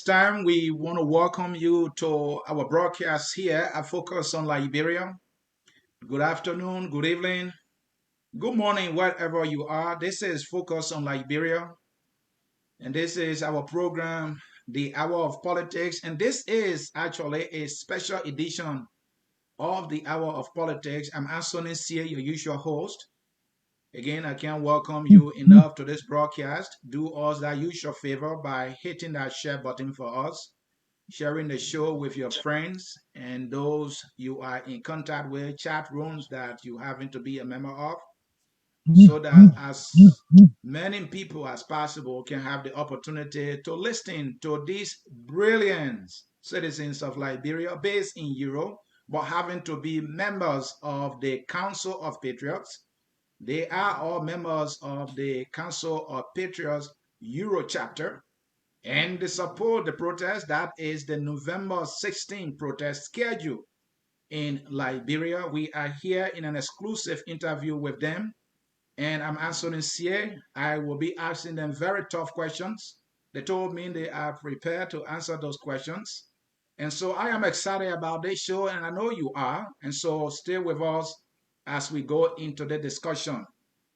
this time, we want to welcome you to our broadcast here at Focus on Liberia. Good afternoon, good evening, good morning, wherever you are. This is Focus on Liberia, and this is our program, The Hour of Politics. And this is actually a special edition of The Hour of Politics. I'm Anthony Sia, your usual host. Again, I can't welcome you enough to this broadcast. Do us that usual favor by hitting that share button for us, sharing the show with your friends and those you are in contact with, chat rooms that you happen to be a member of, so that as many people as possible can have the opportunity to listen to these brilliant citizens of Liberia based in Europe, but having to be members of the Council of Patriots. They are all members of the Council of Patriots Euro chapter, and they support the protest that is the November 16 protest schedule in Liberia. We are here in an exclusive interview with them, and I'm answering CA. I will be asking them very tough questions. They told me they are prepared to answer those questions. And so I am excited about this show, and I know you are. And so stay with us as we go into the discussion.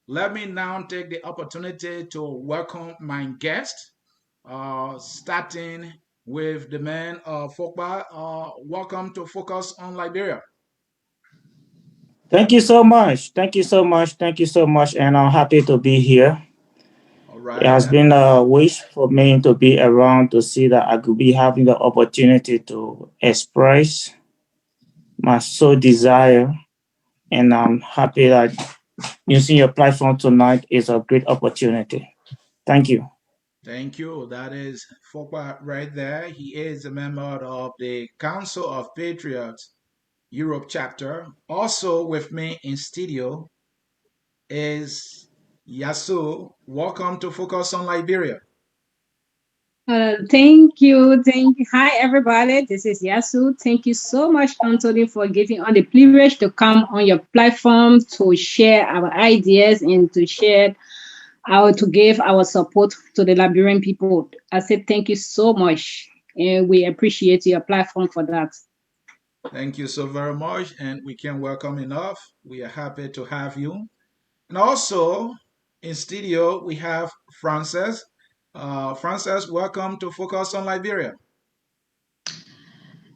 Let me now take the opportunity to welcome my guest, starting with the man Fokba. Welcome to Focus on Liberia. Thank you so much. Thank you so much. Thank you so much. And I'm happy to be here. All It right. has been a wish for me to be around to see that I could be having the opportunity to express my soul desire. And I'm happy that using your platform tonight is a great opportunity. Thank you. Thank you. That is Fokba right there. He is a member of the Council of Patriots Europe chapter. Also with me in studio is Yasuo. Welcome to Focus on Liberia. Thank you. Thank you. Hi, everybody. This is Yasu. Thank you so much, Anthony, for giving us the privilege to come on your platform to share our ideas and to give our support to the Liberian people. I said thank you so much, and we appreciate your platform for that. Thank you so very much, and we can't welcome enough. We are happy to have you. And also in studio, we have Frances. Frances, welcome to Focus on Liberia.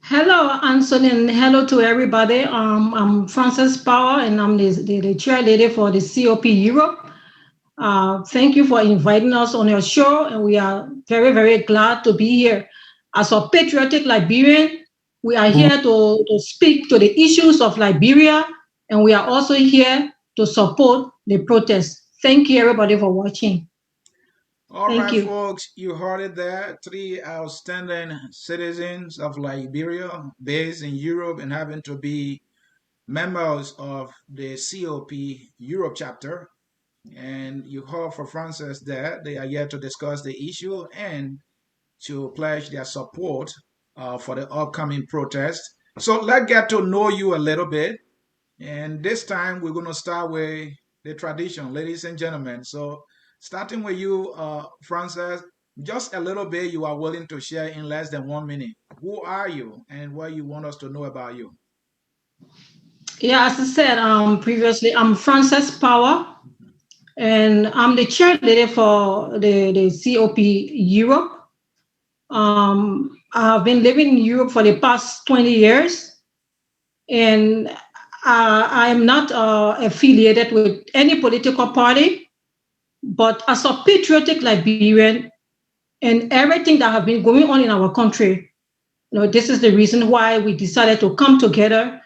Hello, Anthony, and hello to everybody. I'm Frances Power, and I'm the chairlady for the COP Europe. Thank you for inviting us on your show, and we are very, very glad to be here. As a patriotic Liberian, we are here to speak to the issues of Liberia, and we are also here to support the protest. Thank you, everybody, for watching. All right, folks, you heard it there. Three outstanding citizens of Liberia based in Europe and having to be members of the COP Europe chapter. And you heard from Francis there. They are here to discuss the issue and to pledge their support for the upcoming protest. So let's get to know you a little bit. And this time we're going to start with the tradition, ladies and gentlemen. So starting with you, Frances, just a little bit you are willing to share in less than 1 minute. Who are you and what you want us to know about you? Yeah, as I said previously, I'm Frances Power, and I'm the chairlady for the COP Europe. I've been living in Europe for the past 20 years, and I'm not affiliated with any political party, but as a patriotic Liberian and everything that has been going on in our country, this is the reason why we decided to come together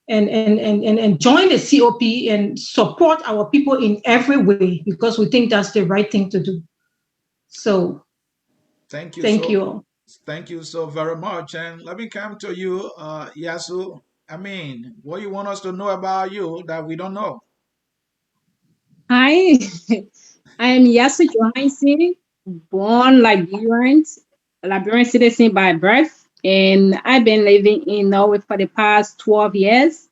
and join the COP and support our people in every way, because we think that's the right thing to do. So thank you. Thank you. Thank you so very much. And let me come to you, Yasu. I mean, what you want us to know about you that we don't know? Hi, I am Yasu Johansen, born Liberian citizen by birth, and I've been living in Norway for the past 12 years.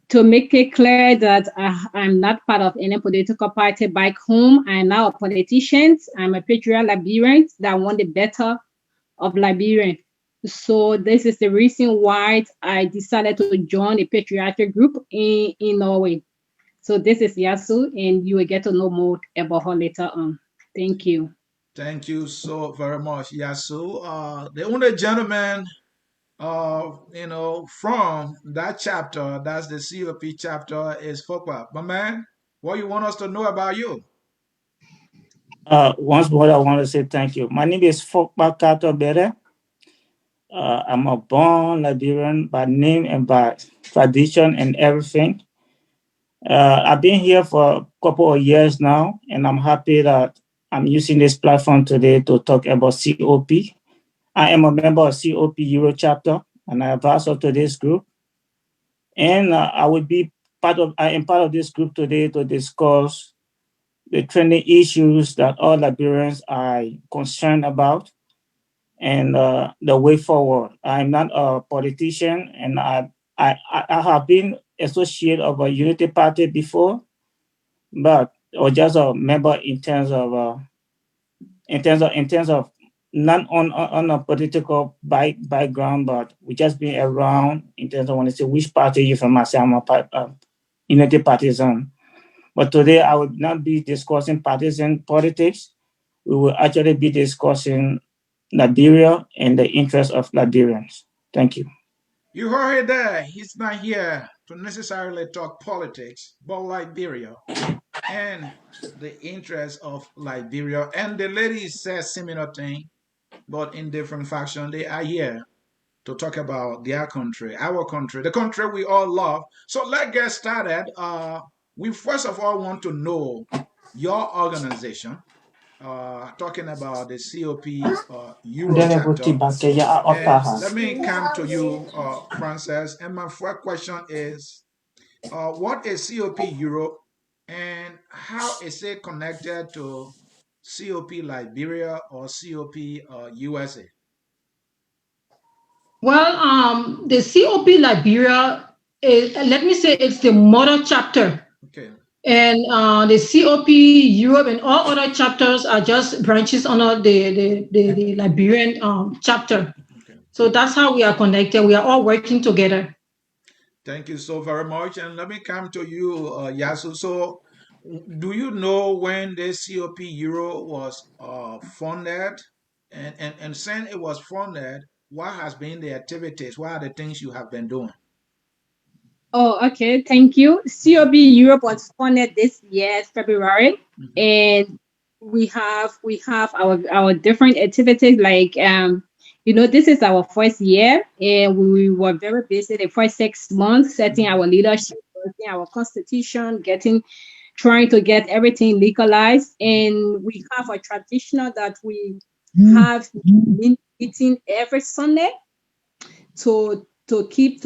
To make it clear that I'm not part of any political party back home, I'm now a politician. I'm a patriot Liberian that want the better of Liberian. So this is the reason why I decided to join a patriotic group in Norway. So this is Yasu, and you will get to know more about her later on. Thank you. Thank you so very much, Yasu. The only gentleman, from that chapter, that's the COP chapter, is Fokwa. My man, what you want us to know about you? Once more, I want to say thank you. My name is Fokpa Kato Bere. I'm a born Liberian by name and by tradition and everything. I've been here for a couple of years now, and I'm happy that I'm using this platform today to talk about COP. I am a member of COP Euro chapter, and I am also to this group. And I am part of this group today to discuss the trending issues that all Liberians are concerned about and the way forward. I'm not a politician, and I have been associate of a Unity Party before, but or just a member in terms of not on a political background, but we just been around in terms of when I say which party you from. I say I'm a Unity partisan. But today I will not be discussing partisan politics. We will actually be discussing Liberia and the interests of Liberians. Thank you. You heard that he's not here to necessarily talk politics, but Liberia and the interests of Liberia. And the lady says similar thing, but in different faction. They are here to talk about their country, our country, the country we all love. So let's get started. We first of all want to know your organization, talking about the COP Euro chapter. And let me come to you, Frances. And my first question is, what is COP Europe and how is it connected to COP Liberia or COP USA? Well, the COP Liberia, let me say it's the mother chapter. Okay. And the COP Europe and all other chapters are just branches under the Liberian chapter. Okay. So that's how we are connected. We are all working together. Thank you so very much. And let me come to you, Yasu. So, do you know when the COP Euro was funded? And since it was funded, what has been the activities? What are the things you have been doing? Oh, okay. Thank you. COB Europe was funded this year, February, Mhm. and we have our different activities like this is our first year, and we were very busy the first 6 months setting our leadership, setting our constitution, trying to get everything legalized, and we have a traditional that we have been meeting every Sunday to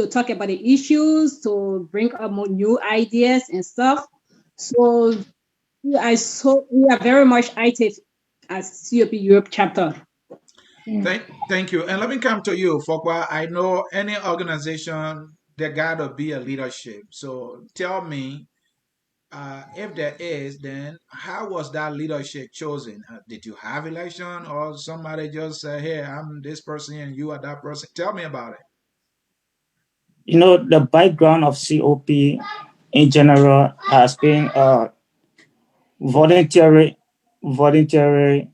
talk about the issues, to bring up more new ideas and stuff. So we are very much active as COP Europe chapter. Thank you. And let me come to you, Fokwa. I know any organization, there gotta be a leadership. So tell me, if there is, then how was that leadership chosen? Did you have election or somebody just say, hey, I'm this person and you are that person? Tell me about it. The background of COP in general has been voluntary voluntary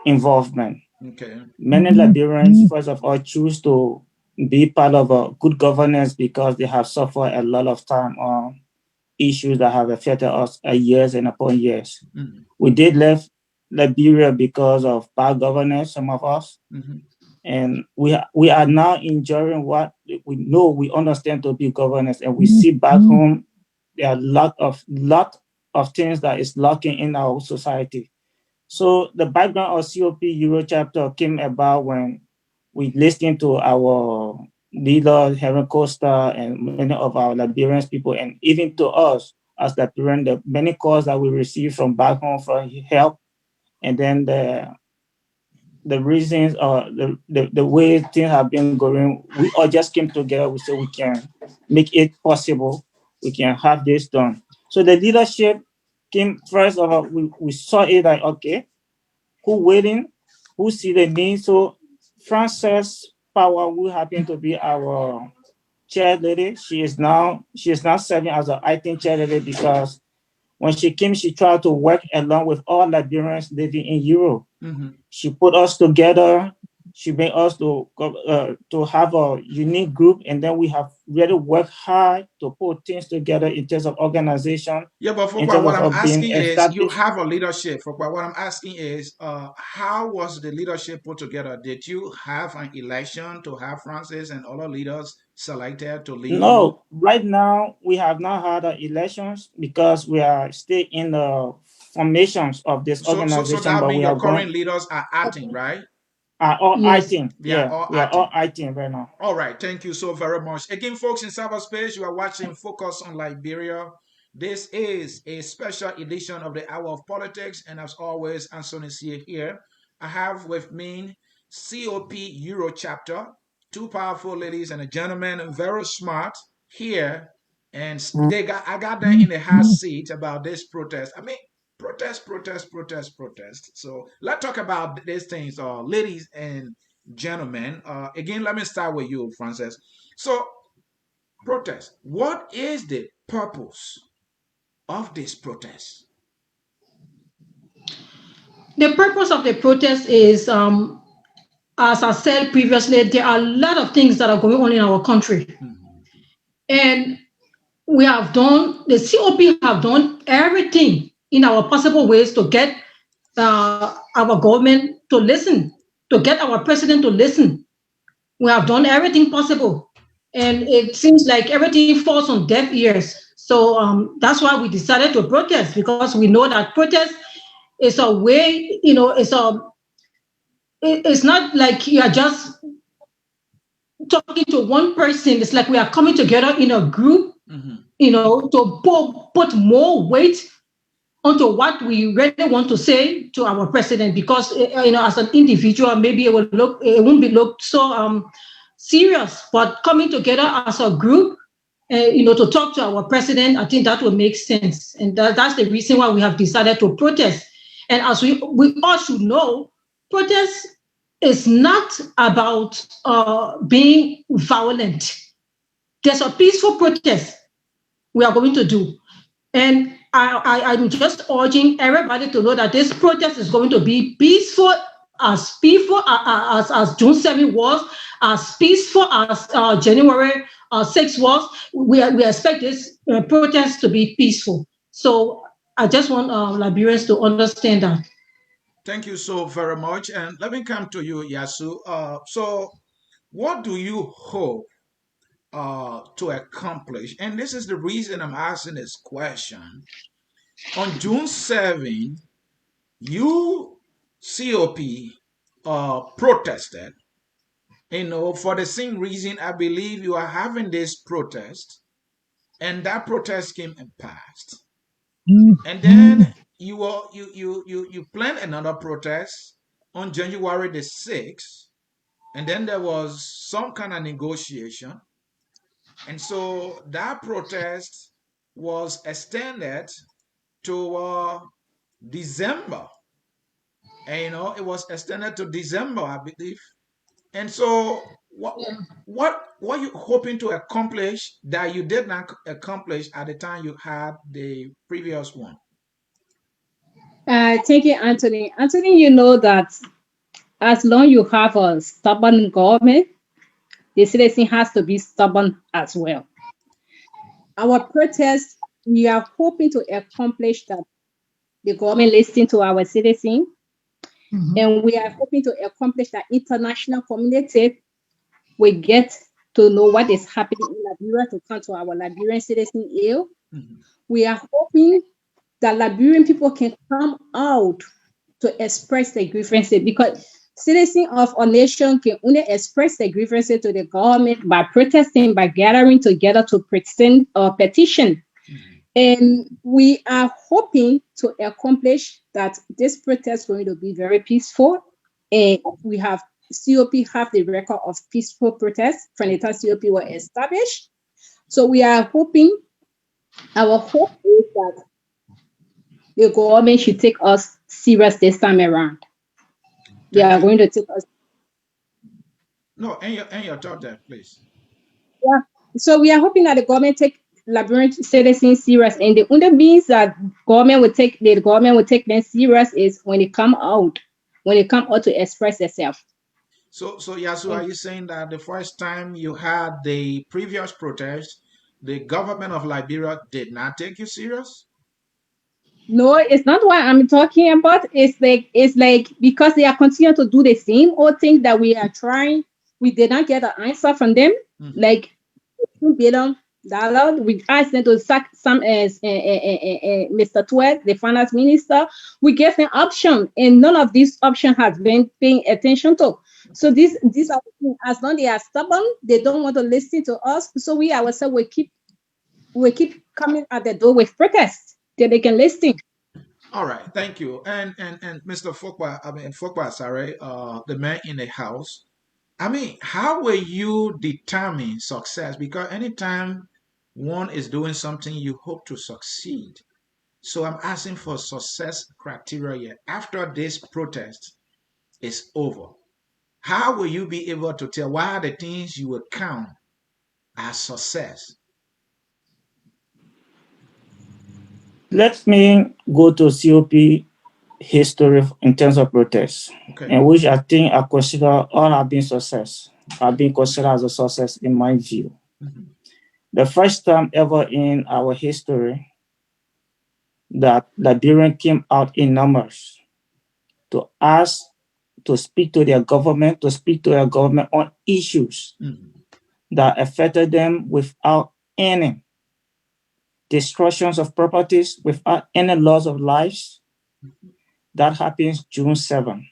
involvement. Okay. Many Liberians, first of all, choose to be part of a good governance because they have suffered a lot of time on issues that have affected us years and upon years. Mm-hmm. We did left Liberia because of bad governance, some of us. Mm-hmm. And we are now enjoying what we understand to be governance, and we see back home there are lot of things that is lacking in our society. So the background of COP Euro chapter came about when we listened to our leader Heron Costa and many of our Liberian people, and even to us as Liberian, the many calls that we received from back home for help, and then the reasons or the way things have been going, we all just came together. We said we can make it possible. We can have this done. So the leadership came first of all. We saw it like, okay, who waiting, who see the need. So Frances Power, who happened to be our chair lady, she is now serving as an acting chair lady because when she came, she tried to work along with all Liberians living in Europe. She put us together. She made us to have a unique group, and then we have really worked hard to put things together in terms of organization. Yeah, but for in terms what I'm of being asking is, you established. have a leadership. For what I'm asking is, how was the leadership put together? Did you have an election to have Francis and other leaders selected to lead you? No, right now we have not had elections because we are still in the formations of this So organization, that but means we your are current going leaders are acting, right? are all Yes. acting. They are Yeah, all we are all acting. acting right now. All right, thank you so very much. Again, folks in cyberspace, you are watching Focus on Liberia. This is a special edition of the Hour of Politics, and as always, Anthony C here. I have with me COP Euro chapter, two powerful ladies and a gentleman, very smart here, and I got them in the hot seat about this protest. I mean, protest. So let's talk about these things, ladies and gentlemen. Again, let me start with you, Frances. So, protest. What is the purpose of this protest? The purpose of the protest is, as I said previously, there are a lot of things that are going on in our country. And we have done, the COP have done everything in our possible ways to get our government to listen, to get our president to listen. We have done everything possible. And it seems like everything falls on deaf ears. So that's why we decided to protest, because we know that protest is a way, it's not like you are just talking to one person. It's like we are coming together in a group, to put more weight onto what we really want to say to our president. Because as an individual, maybe it won't be looked so serious. But coming together as a group, to talk to our president, I think that will make sense, and that's the reason why we have decided to protest. And as we all should know, protest is not about being violent. There's a peaceful protest we are going to do. And I'm just urging everybody to know that this protest is going to be peaceful as June 7 was, as peaceful as January 6 was. We expect this protest to be peaceful. So I just want Liberians to understand that. Thank you so very much. And let me come to you, Yasu. So, what do you hope to accomplish? And this is the reason I'm asking this question. On June 7, you, COP, protested. For the same reason, I believe you are having this protest, and that protest came and passed. And then you planned another protest on January the 6th, and then there was some kind of negotiation. And so that protest was extended to December. And it was extended to December, I believe. And so what you hoping to accomplish that you did not accomplish at the time you had the previous one? Thank you, Anthony. Anthony, you know that as long you have a stubborn government, the citizen has to be stubborn as well. Our protest, we are hoping to accomplish that the government listen to our citizens, and we are hoping to accomplish that international community will get to know what is happening in Liberia, to come to our Liberian citizen aid. We are hoping that Liberian people can come out to express their grievances, because citizens of a nation can only express their grievances to the government by protesting, by gathering together to present a petition. And we are hoping to accomplish that this protest is going to be very peaceful. And we have COP have the record of peaceful protests from the time COP were established. So we are hoping, our hope is that the government should take us serious this time around. They are going to take us. No, and your thought there, please. Yeah. So we are hoping that the government take Liberian citizens serious, and the only means that the government will take them serious is when they come out to express themselves. So Yasu, are you saying that the first time you had the previous protest, the government of Liberia did not take you serious? No, it's not what I'm talking about. It's like because they are continuing to do the same old thing that we are trying. We did not get an answer from them. Hmm. Like $2 billion. We asked them to sack some as Mr. Twet, the finance minister. We gave them option, and none of these option has been paying attention to. So these are as long they are stubborn, they don't want to listen to us. So we ourselves we keep coming at the door with protests till they can listen. All right, thank you. And Mr. Fokwa, I mean Fokwa, sorry, the man in the house. I mean, how will you determine success? Because anytime one is doing something, you hope to succeed. So I'm asking for success criteria after this protest is over. How will you be able to tell what are the things you will count as success? Let me go to COP history in terms of protests, Okay. in which I think I consider all have been success. Have been considered as a success in my view. Mhm. The first time ever in our history that Liberians came out in numbers to ask to speak to their government, on issues Mhm. that affected them without any destructions of properties, without any loss of lives. That happens June 7,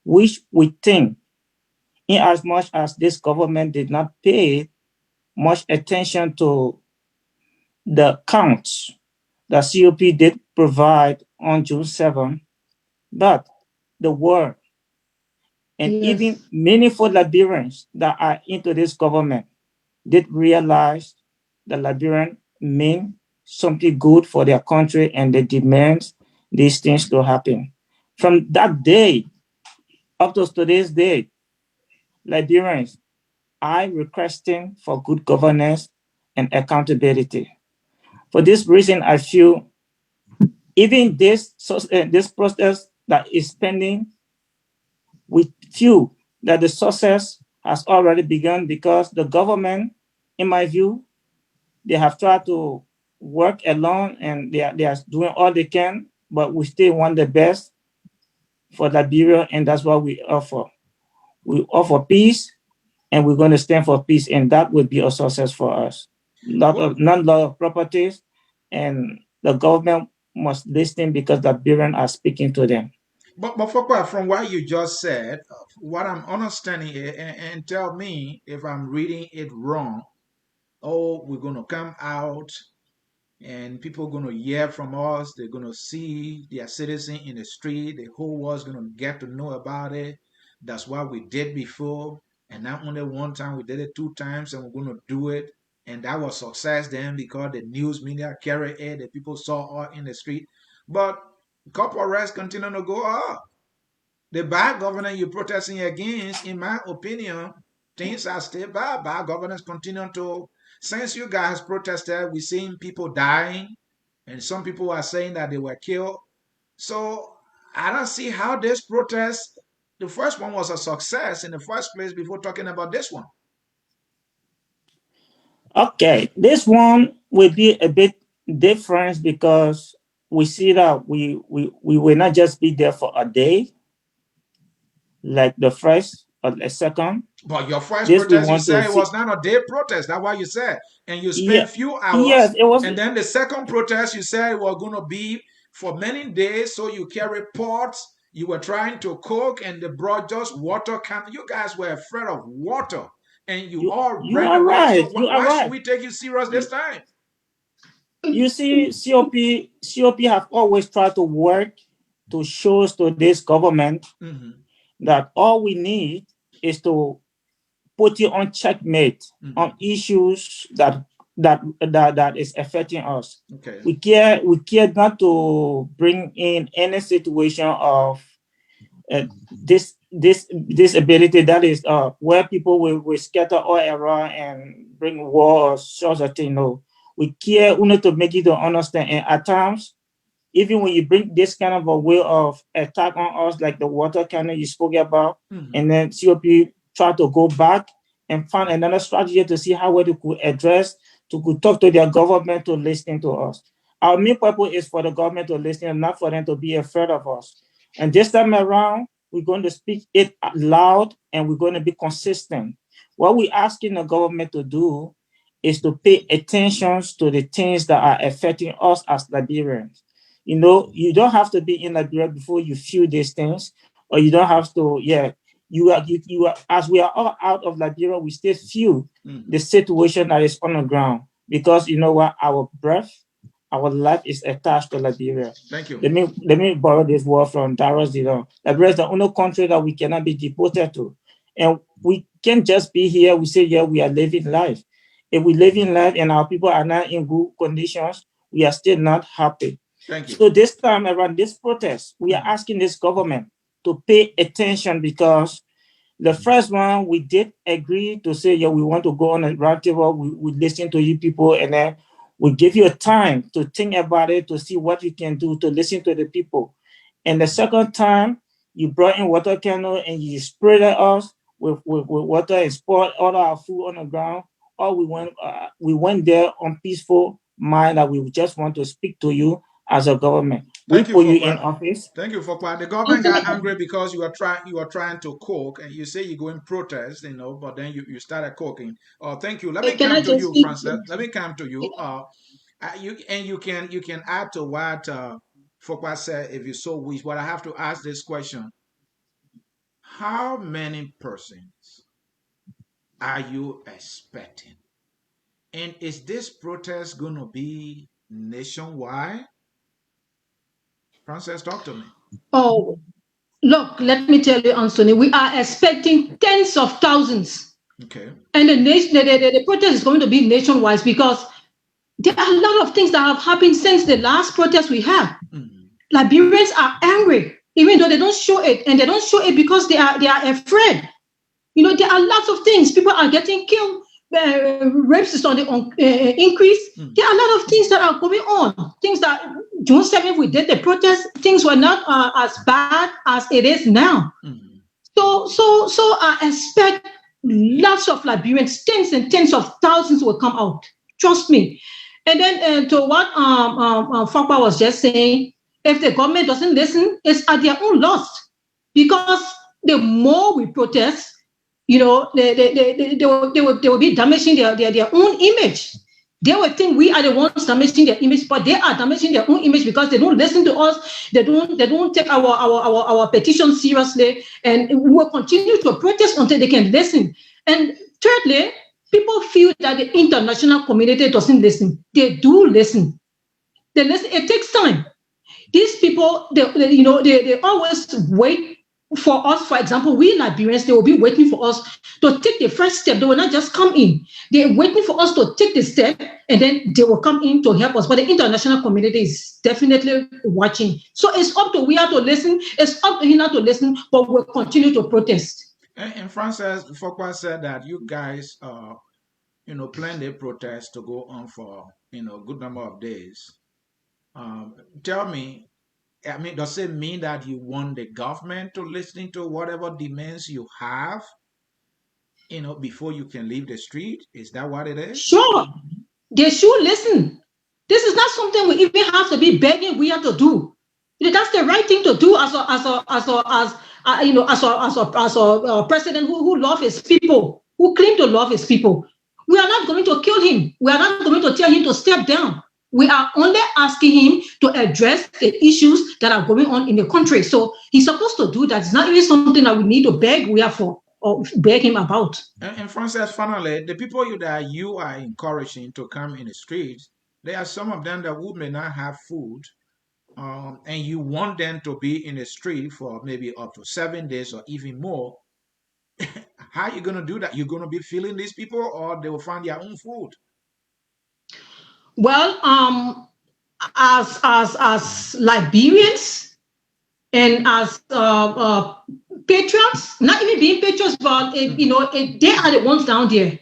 which we think, in as much as this government did not pay much attention to the counts that COP did provide on June 7, but the world and even Yes. meaningful Liberians that are into this government did realize that Liberian mean something good for their country and they demand these things to happen. From that day up to today's day, Liberians are requesting for good governance and accountability. For this reason, I feel even this process that is pending, we feel that the success has already begun because the government, in my view, they have tried to work alone and they are doing all they can, but we still want the best for Liberia, and that's what we offer. We offer peace, and we're going to stand for peace, and that would be a success for us. Well, Not lot of properties, and the government must listen because the Liberians are speaking to them. but Fokwa, from what you just said, what I'm understanding, and tell me if I'm reading it wrong. Oh, we're gonna come out and people are going to hear from us. They're going to see their citizen in the street. The whole world's going to get to know about it. That's what we did before. And not only one time, we did it 2 times, and we're going to do it. And that was success then because the news media carried it. The people saw us in the street. But corporates continue to go up. The bad governance you're protesting against, in my opinion, things are still bad. Bad governance continue to. Since you guys protested, we're seeing people dying, and some people are saying that they were killed. So I don't see how this protest, the first one was a success in the first place before talking about this one. Okay, this one will be a bit different because we see that we will not just be there for a day, like the first or the second. But your first This we protest, you want to said it see. was not a day protest. That's what you said. And you spent Yeah, few yes, hours. it was. And then the second protest, you said it was going to be for many days. So you carry pots. You were trying to cook and they brought just water can. You guys were afraid of water and you all You ran are away. So right. You are why should right. we take you serious this You, time? you see, COP have always tried to work to show to this government Hmm. that all we need is to put you on checkmate on Hmm. issues that is affecting us. Okay. We care not to bring in any situation of this this ability that is where people will scatter all around and bring war or sorts of thing. No, we care only to make you to understand. And at times, even when you bring this kind of a way of attack on us, like the water cannon you spoke about, and then COP try to go back and find another strategy to see how well they could address, to could talk to their government to listen to us. Our main purpose is for the government to listen and not for them to be afraid of us. And this time around, we're going to speak it loud and we're going to be consistent. What we're asking the government to do is to pay attention to the things that are affecting us as Liberians. You don't have to be in Liberia before you feel these things, or you don't have to, you are, as we are all out of Liberia, we still feel the situation that is on the ground, because you know what, our breath, our life is attached to Liberia. Thank you. Let me borrow this word from Darius Dillon. Liberia is the only country that we cannot be deported to. And we can't just be here, we say, yeah, we are living life. If we live in life and our people are not in good conditions, we are still not happy. Thank you. So this time around this protest, we are asking this government to pay attention, because the first one, we did agree to say, yeah, we want to go on a roundtable, we listen to you people, and then we give you a time to think about it, to see what you can do to listen to the people. And the second time, you brought in water cannon and you sprayed at us with water and spoiled all our food on the ground. Or we went there on peaceful mind that we just want to speak to you as a government. We put you in office. Thank you, Fokwa. The government got angry because you are trying to cook, and you say you go in protest, but then you started cooking. Thank you. Let me Can I come to just you, speak? Francis. Let me come to you. You can add to what Fokwa said if you so wish. But I have to ask this question: how many persons are you expecting? And is this protest going to be nationwide? Francis, talk to me. Oh, look, let me tell you, Anthony, we are expecting tens of thousands. Okay. And the protest is going to be nationwide, because there are a lot of things that have happened since the last protest we had. Liberians are angry, even though they don't show it. And they don't show it because they are afraid. There are lots of things. People are getting killed. Rapes is on the increase. There are a lot of things that are going on. Things that June 7th we did the protest, things were not as bad as it is now. So I expect lots of Liberians, tens and tens of thousands will come out. Trust me. And then to what Fokwa was just saying, if the government doesn't listen, it's at their own loss. Because the more we protest, they will be damaging their own image. They will think we are the ones damaging their image, but they are damaging their own image because they don't listen to us. They don't take our petition seriously, and we will continue to protest until they can listen. And thirdly, people feel that the international community doesn't listen. They do listen. They listen. It takes time. These people, they always wait for us. For example, we Liberians, they will be waiting for us to take the first step. They will not just come in. They're waiting for us to take the step, and then they will come in to help us. But the international community is definitely watching. So it's up to we have to listen. It's up to him not to listen, but we'll continue to protest. And Francis Fokwa said that you guys, plan the protest to go on for, a good number of days. Tell me, does it mean that you want the government to listen to whatever demands you have, before you can leave the street? Is that what it is? Sure, they should listen. This is not something we even have to be begging we have to do. That's the right thing to do as a president who loves his people, who claim to love his people. We are not going to kill him. We are not going to tell him to step down. We are only asking him to address the issues that are going on in the country. So he's supposed to do that. It's not even something that we need to beg we are for or beg him about. And Francis, finally, the people that you are encouraging to come in the streets, there are some of them that who may not have food, and you want them to be in the street for maybe up to 7 days or even more. How are you going to do that? You're going to be feeding these people, or they will find their own food? Well, as Liberians, And as patriots, not even being patriots, but they are the ones down there.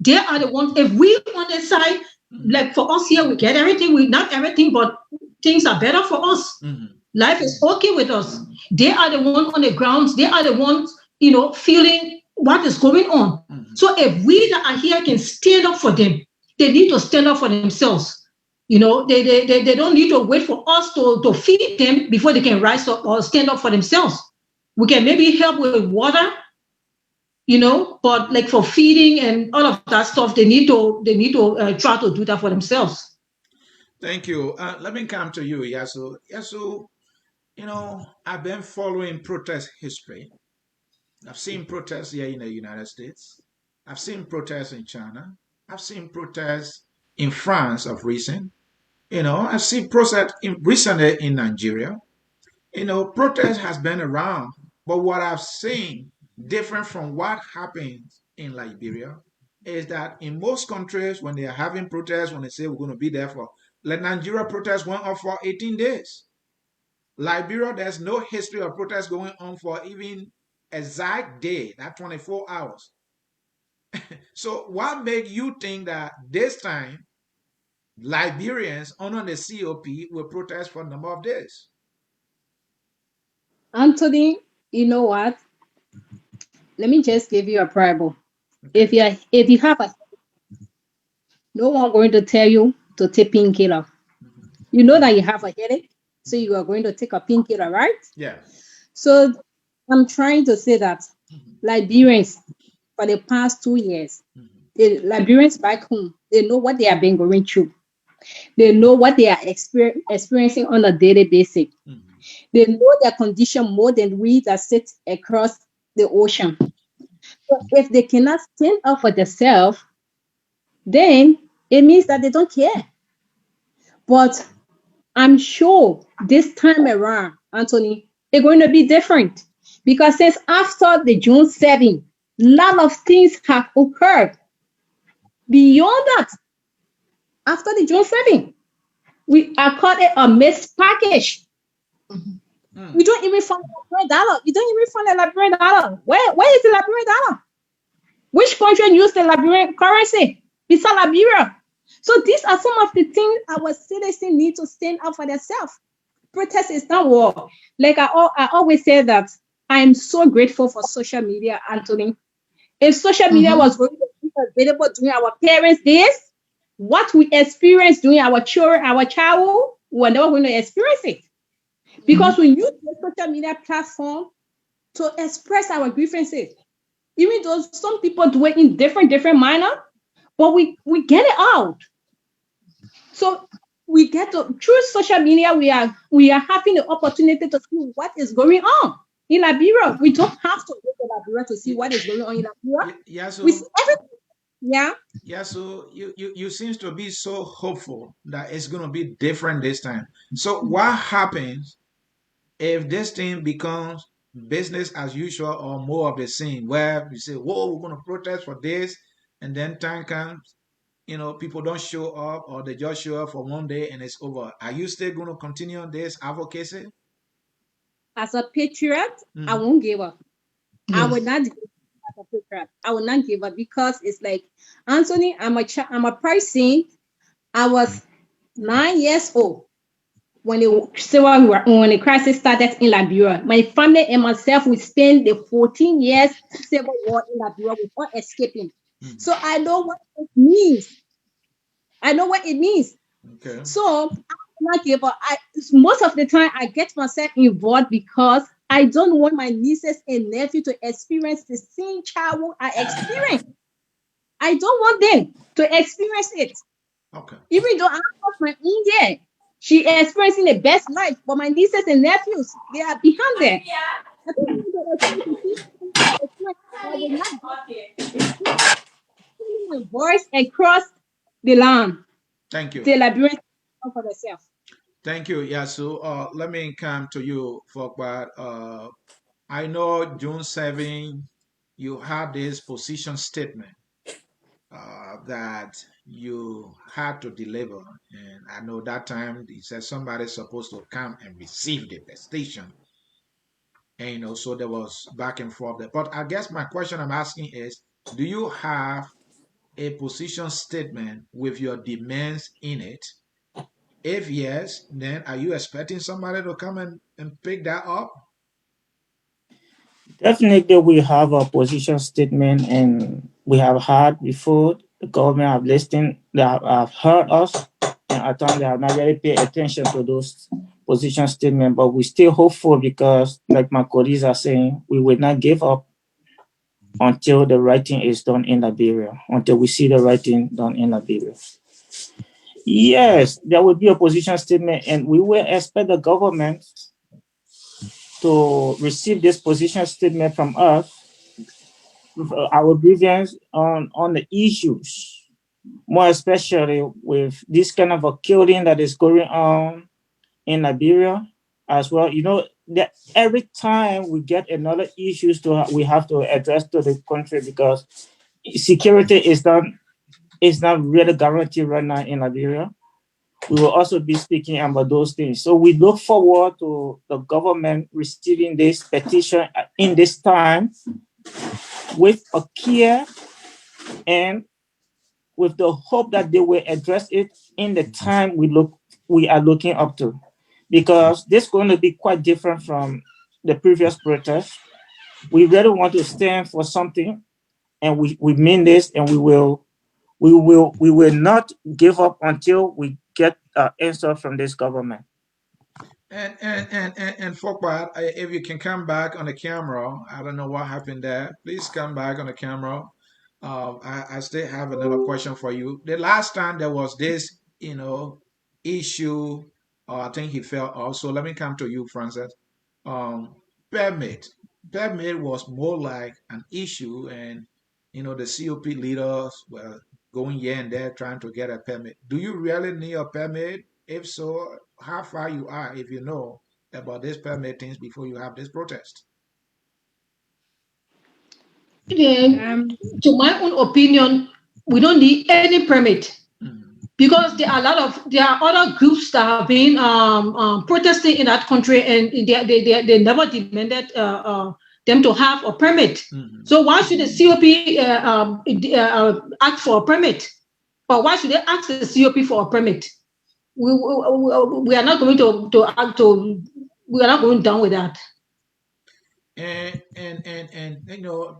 They are the ones. If we on the side, like for us here, we get everything. We not everything, but things are better for us. Life is okay with us. They are the ones on the grounds. They are the ones, feeling what is going on. So if we that are here can stand up for them, they need to stand up for themselves. They don't need to wait for us to feed them before they can rise up or stand up for themselves. We can maybe help with water, but like for feeding and all of that stuff, they need to try to do that for themselves. Thank you. Let me come to you, Yasu. Yasu, I've been following protest history. I've seen protests here in the United States. I've seen protests in China. I've seen protests in France of recent. I've seen protests recently in Nigeria. Protest has been around, but what I've seen different from what happens in Liberia is that in most countries, when they are having protests, when they say we're going to be there for, like Nigeria protests went on for 18 days. Liberia, there's no history of protests going on for even exact day, not 24 hours. So what made you think that this time Liberians under the COP will protest for a number of days? Anthony, you know what? Let me just give you a parable. Okay. If you have a, no one going to tell you to take painkiller. You know that you have a headache, so you are going to take a painkiller, right? Yeah. So I'm trying to say that Liberians, for the past 2 years, the Liberians back home, they know what they have been going through. They know what they are experiencing on a daily basis. They know their condition more than we that sit across the ocean. So if they cannot stand up for themselves, then it means that they don't care. But I'm sure this time around, Anthony, it's going to be different. Because since after the June 7th, a lot of things have occurred. Beyond that, after the June 7th, we are called a missed package. We don't even find a Liberian dollar. You don't even find a Liberian dollar. Where is the Liberian dollar? Which country use the Liberian currency? Besides Liberia. So these are some of the things our citizens need to stand up for themselves. Protest is not war. Like I always say that I am so grateful for social media, Anthony. If social media was going to be available during our parents' days, what we experienced during our childhood, we're never going to experience it. Because we use the social media platform to express our grievances. Even though some people do it in different manner, but we get it out. So we get to through social media, we are having the opportunity to see what is going on in Liberia. We don't have to go to Liberia to see what is going on in Liberia. Yeah, We so see everything. Yeah. yeah, so you seems to be so hopeful that it's gonna be different this time. So what happens if this thing becomes business as usual or more of the same, where we say, "Whoa, we're gonna protest for this," and then time comes, people don't show up or they just show up for one day and it's over. Are you still gonna continue on this advocacy? As a patriot, I Mm-hmm. won't give up. I will Yes. not give up as a patriot. I will not give up because it's like Anthony, I'm a person. I was 9 years old when the crisis started in Liberia. My family and myself we spent the 14 years civil war in Liberia without escaping. So I know what it means. I know what it means. Okay. So I will not give up. Most of the time I get myself involved because I don't want my nieces and nephews to experience the same childhood I experienced. I don't want them to experience it. Okay. Even though I have my own there, she experiencing the best life, but my nieces and nephews, they are behind there. I don't want them to see the experience. I will not give my voice across the land. Thank you. The Liberians for themselves. Thank you. Yeah, so let me come to you, Fogbad. I know June 7, you have this position statement that you had to deliver. And I know that time he said somebody's supposed to come and receive the station. And so there was back and forth there. But I guess my question I'm asking is, do you have a position statement with your demands in it? If yes, then are you expecting somebody to come and pick that up? Definitely, we have a position statement, and we have heard before the government have listened, they have heard us, and at times they have not really paid attention to those position statement. But we still hopeful because, like my colleagues are saying, we will not give up until the right thing is done in Liberia, until we see the right thing done in Liberia. Yes, there will be a position statement, and we will expect the government to receive this position statement from us with our grievance on the issues, more especially with this kind of a killing that is going on in Liberia as well. You know that every time we get another issues we have to address to the country because security is not really guaranteed right now in Liberia. We will also be speaking about those things. So we look forward to the government receiving this petition in this time with a care and with the hope that they will address it in the time we are looking up to, because this is going to be quite different from the previous protest. We really want to stand for something, and we mean this, and we will not give up until we get an answer from this government. And Folkbot, if you can come back on the camera, I don't know what happened there. Please come back on the camera. I still have another question for you. The last time there was this, issue, I think he fell off. So let me come to you, Francis. Um, permit. Permit was more like an issue, and the COP leaders were going here and there trying to get a permit. Do you really need a permit? If so, how far you are, if you know about this permit things before you have this protest? Um, To my own opinion, we don't need any permit Mhm. because there are other groups that have been protesting in that country, and they never demanded them to have a permit. Mhm. So why should the COP ask for a permit? Or why should they ask the COP for a permit? We are not going to we are not going down with that. And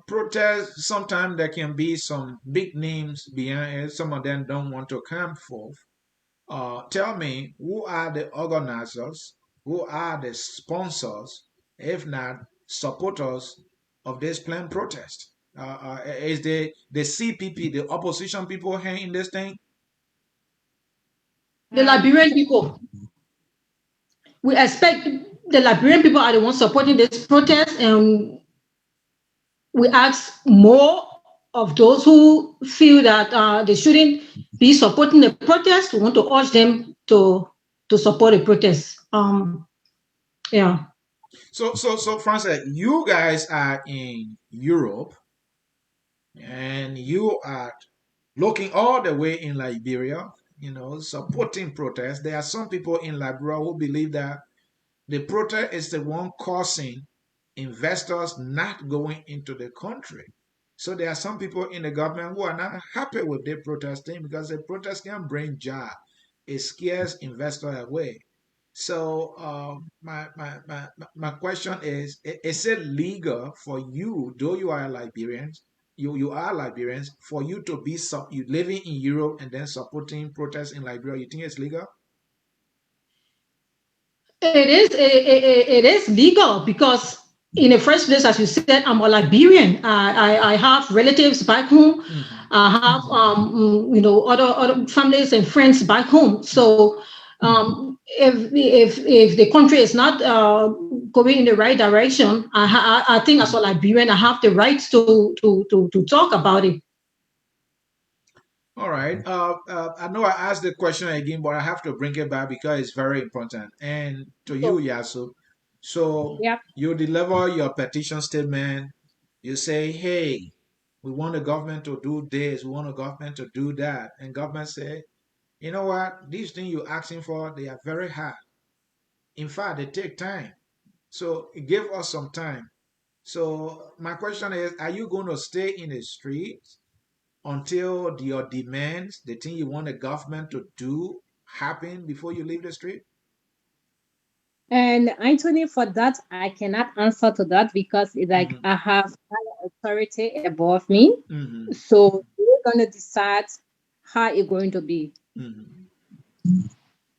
protests, sometimes there can be some big names behind it. Some of them don't want to come forth. Tell me, who are the organizers? Who are the sponsors, if not supporters of this planned protest? Is the CPP, the opposition people here in this thing? The um, Liberian people, we expect the Liberian people are the ones supporting this protest, and we ask more of those who feel that they shouldn't be supporting the protest. We want to urge them to support the protest. Yeah. So, Francis, you guys are in Europe and you are looking all the way in Liberia, supporting protests. There are some people in Liberia who believe that the protest is the one causing investors not going into the country. So there are some people in the government who are not happy with the protesting because the protest can bring jobs. It scares investors away. So my question is it legal for you, though you are Liberians, you are Liberians, for you to be you living in Europe and then supporting protests in Liberia? You think it's legal? It is legal because in the first place, as you said, I'm a Liberian. I have relatives back home. Mm-hmm. I have other families and friends back home. So if the country is not going in the right direction, I think as a Liberian, I have the right to talk about it. All right. I know I asked the question again, but I have to bring it back because it's very important. And to you, So Yasu, so yep. you deliver your petition statement. You say, "Hey, we want the government to do this. We want the government to do that." And government say, "You know what? These things you're asking for, they are very hard. In fact, they take time. So give us some time. So my question is, are you going to stay in the streets until your demands, the thing you want the government to do, happen before you leave the street? And Anthony, for that, I cannot answer to that because it's like Mm-hmm. I have higher authority above me. Mm-hmm. So we're gonna decide how it's going to be. Mm-hmm.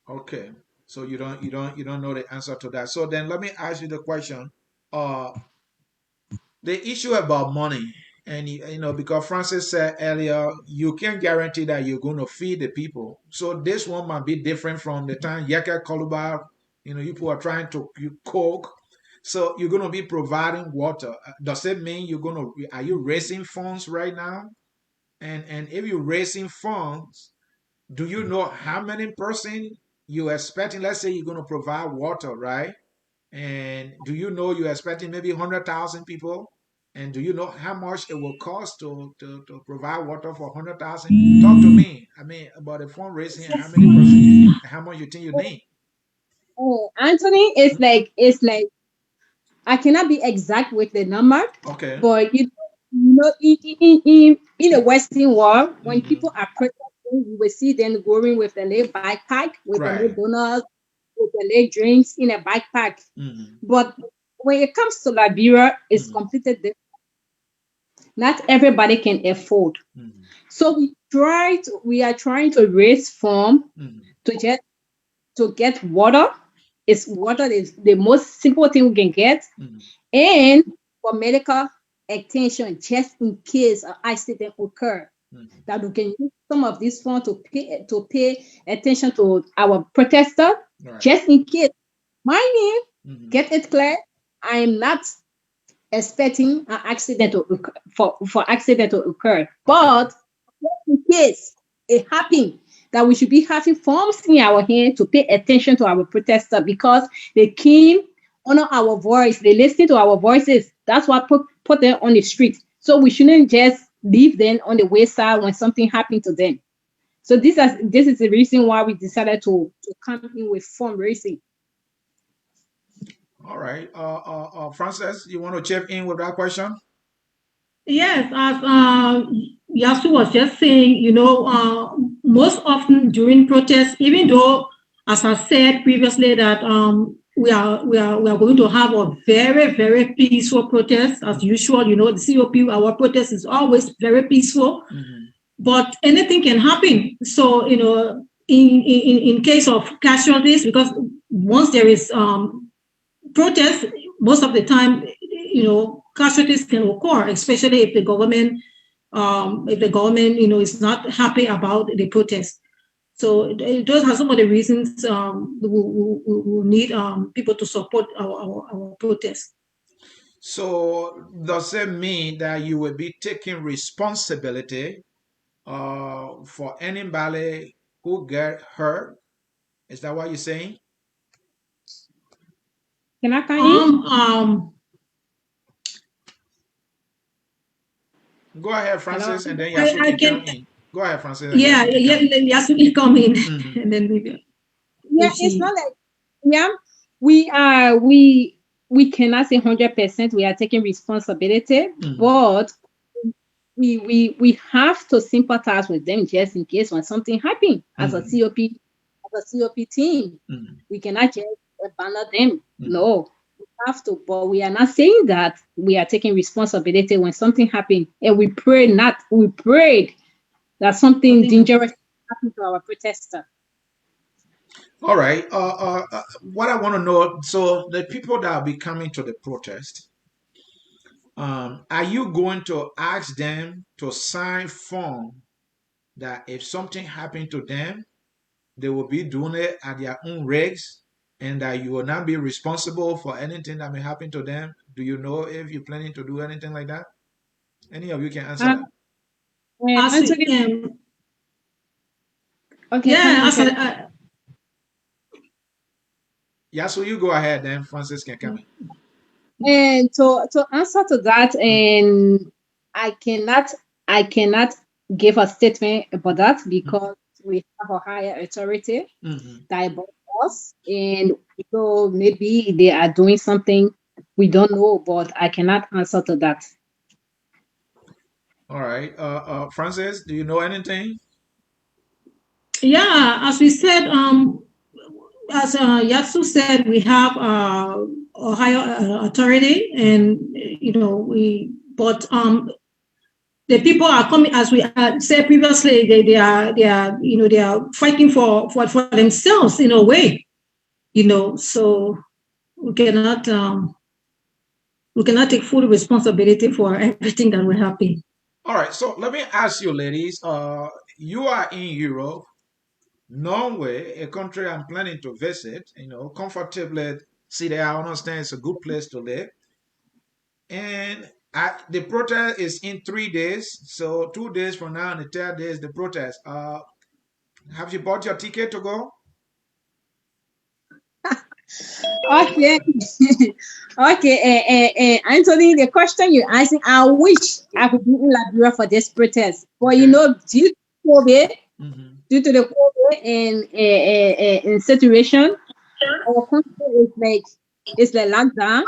Okay. So you don't know the answer to that. So then let me ask you the question. Uh, the issue about money, and because Francis said earlier, you can't guarantee that you're going to feed the people. So this one might be different from the time Yaka Koluba, people are trying to cook. So you're going to be providing water. Does it mean are you raising funds right now? And if you're raising funds, do you know how many person you're expecting? Let's say you're going to provide water, right? And do you know you're expecting maybe 100,000 people? And do you know how much it will cost to provide water for 100,000? Talk to me. I mean, about the fundraising, how many person, how much you think you need? Oh, Anthony, it's like I cannot be exact with the number, Okay. but in the Western world, when Hmm. people are protesting, you will see them going with the little backpack, with the little Right. donuts, with the little drinks in a backpack. Hmm. But when it comes to Liberia, it's Hmm. completely different. Not everybody can afford. Hmm. So we are trying to raise funds Hmm. to get water. Water is the most simple thing we can get, Hmm. and for medical attention just in case an accident occur, Hmm. that we can use some of this fund to pay attention to our protester Right. just in case. My name, Hmm. get it clear. I am not expecting an accident to occur, for accident to occur, Okay. but in case it happen, that we should be having forms in our hand to pay attention to our protester because they came honor our voice, they listen to our voices. That's what put them on the street. So we shouldn't just leave them on the wayside when something happened to them. So this is the reason why we decided to come in with fundraising. All right. Francis, you want to chip in with that question? Yes, as Yasu was just saying, most often during protests, even though, as I said previously, that we are going to have a very very peaceful protest as Mm-hmm. usual. The COP, our protest is always very peaceful, Mm-hmm. but anything can happen. So in case of casualties, because once there is protests, most of the time, casualties can occur, especially if the government, is not happy about the protest. So those are some of the reasons we need people to support our protest. So does it mean that you will be taking responsibility for anybody who get hurt? Is that what you're saying? Can I come in? Um, um, Go ahead, Hello. Francis, and then Yasu I can come can, in. Go ahead, Francis, and yeah, Yasu can yeah, come yes, we come in, in. and then maybe Yeah, if it's she. not like, yeah, we cannot say 100% we are taking responsibility, Hmm. but we have to sympathize with them just in case when something happens. As a Hmm. COP team, Hmm. we cannot just abandon them. Hmm. No, we have to, but we are not saying that we are taking responsibility when something happens, and we prayed that something dangerous happened to our protester. All right. What I want to know, so the people that will be coming to the protest, are you going to ask them to sign form that if something happened to them, they will be doing it at their own risk, and that you will not be responsible for anything that may happen to them? Do you know if you're planning to do anything like that? Any of you can answer that. And, and As Anthony, okay, come yeah, in, as Felix. Yeah, so you go ahead, then Francis can come in. And to answer to that, Mm-hmm. and I cannot I cannot give a statement about that Mm-hmm. because we have a higher authority Mm-hmm. that above us, and so maybe they are doing something we don't know, but I cannot answer to that. All right. Francis, do you know anything? Yeah, as we said, as Yatsu said, we have Ohio authority, and but the people are coming, as we said previously, they are fighting for themselves in a way, so we cannot we cannot take full responsibility for everything that will happen. All right. So let me ask you, ladies. You are in Europe, Norway, a country I'm planning to visit. Comfortably see there. I understand it's a good place to live. And the protest is in 3 days. So 2 days from now, and the third day is the protest. Have you bought your ticket to go? Okay. Okay, Anthony, the question you're asking, I wish I could be in Liberia for this protest. But Okay. due to COVID, Hmm. due to the COVID and situation, our country is like lockdown.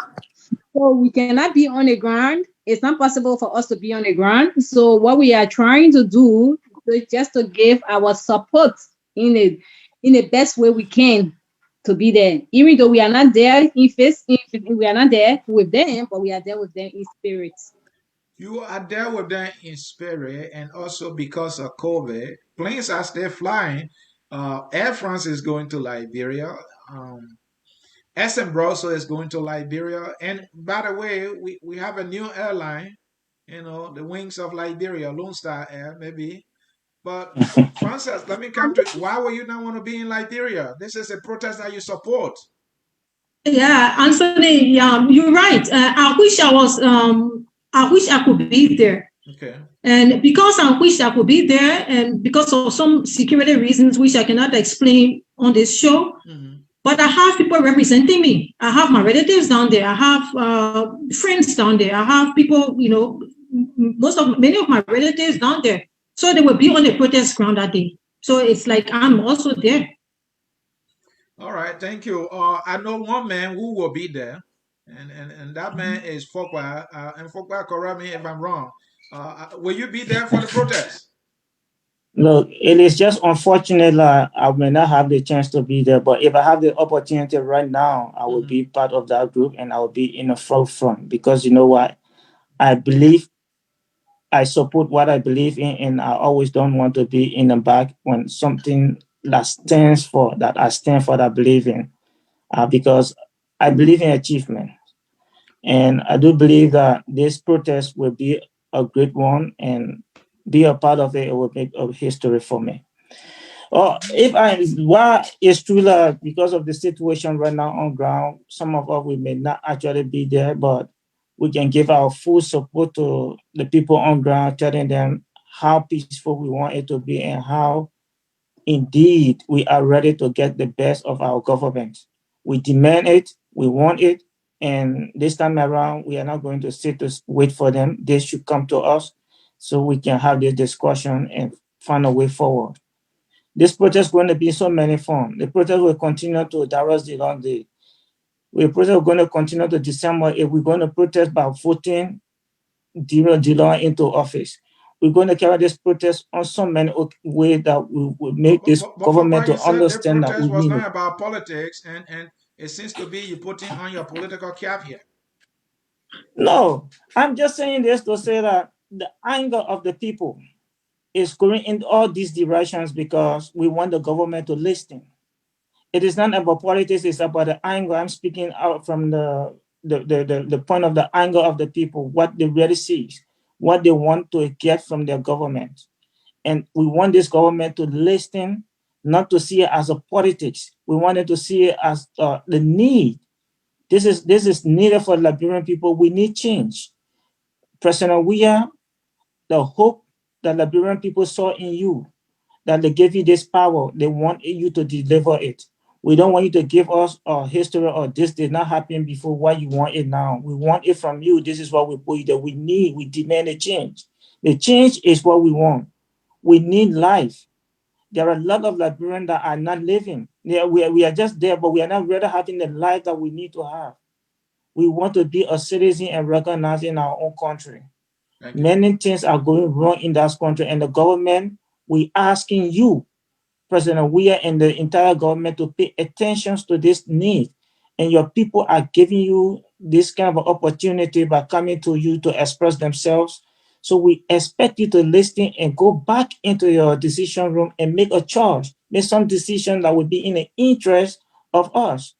So we cannot be on the ground. It's not possible for us to be on the ground. So what we are trying to do is just to give our support in the best way we can to be there. Even though we are not there in face, we are not there with them, but we are there with them in spirit. You are there with them in spirit, and also because of COVID, planes are still flying. Air France is going to Liberia. SM Brussels is going to Liberia. And by the way, we have a new airline, the Wings of Liberia, Lone Star Air, maybe. But Francis, let me come to it. Why would you not want to be in Liberia? This is a protest that you support. Yeah, Anthony, you're right. I wish I could be there. Okay. And because I wish I could be there, and because of some security reasons, which I cannot explain on this show, but I have people representing me. I have my relatives down there. I have friends down there. I have people, many of my relatives down there. So they will be on the protest ground that day. So it's like I'm also there. All right, thank you. I know one man who will be there, and that man is Fokwa. And Fokwa, correct me if I'm wrong. Will you be there for the protest? Look, it is just unfortunate that I may not have the chance to be there, but if I have the opportunity right now, I will be part of that group and I will be in the forefront because you know what? I believe I support what I believe in, and I always don't want to be in the back when something that I stand for, that I believe in, because I believe in achievement. And I do believe that this protest will be a great one and be a part of it. It will make a history for me. Or if I, why it's true that because of the situation right now on ground, some of us we may not actually be there, but we can give our full support to the people on ground, telling them how peaceful we want it to be and how indeed we are ready to get the best of our government. We demand it, we want it, and this time around, we are not going to sit to wait for them. They should come to us so we can have this discussion and find a way forward. This protest is going to be so many forms. The protest will continue to Darras the long day. The protest is going to continue to December if we're going to protest by voting Dillon into office. We're going to carry this protest on so many ways that we will make this But government Fokwa, you to said the understand that protest we was mean not it. about politics, and it seems to be you putting on your political cap here. No, I'm just saying this to say that the anger of the people is going in all these directions because we want the government to listen. It is not about politics, it's about the anger. I'm speaking out from the point of the anger of the people, what they really see, what they want to get from their government. And we want this government to listen, not to see it as a politics. We wanted to see it as the need. This is needed for Liberian people. We need change. President Weah, the hope that Liberian people saw in you, that they gave you this power. They want you to deliver it. We don't want you to give us a history or this did not happen before. Why you want it now? We want it from you. This is what we put you there. We demand a change. The change is what we want. We need life. There are a lot of Liberians that are not living. Yeah, we are just there, but we are not really having the life that we need to have. We want to be a citizen and recognized in our own country. Many things are going wrong in that country, and the government, we asking you, President Weah, and the entire government to pay attention to this need. And your people are giving you this kind of opportunity by coming to you to express themselves. So we expect you to listen and go back into your decision room and make a choice, make some decision that would be in the interest of us.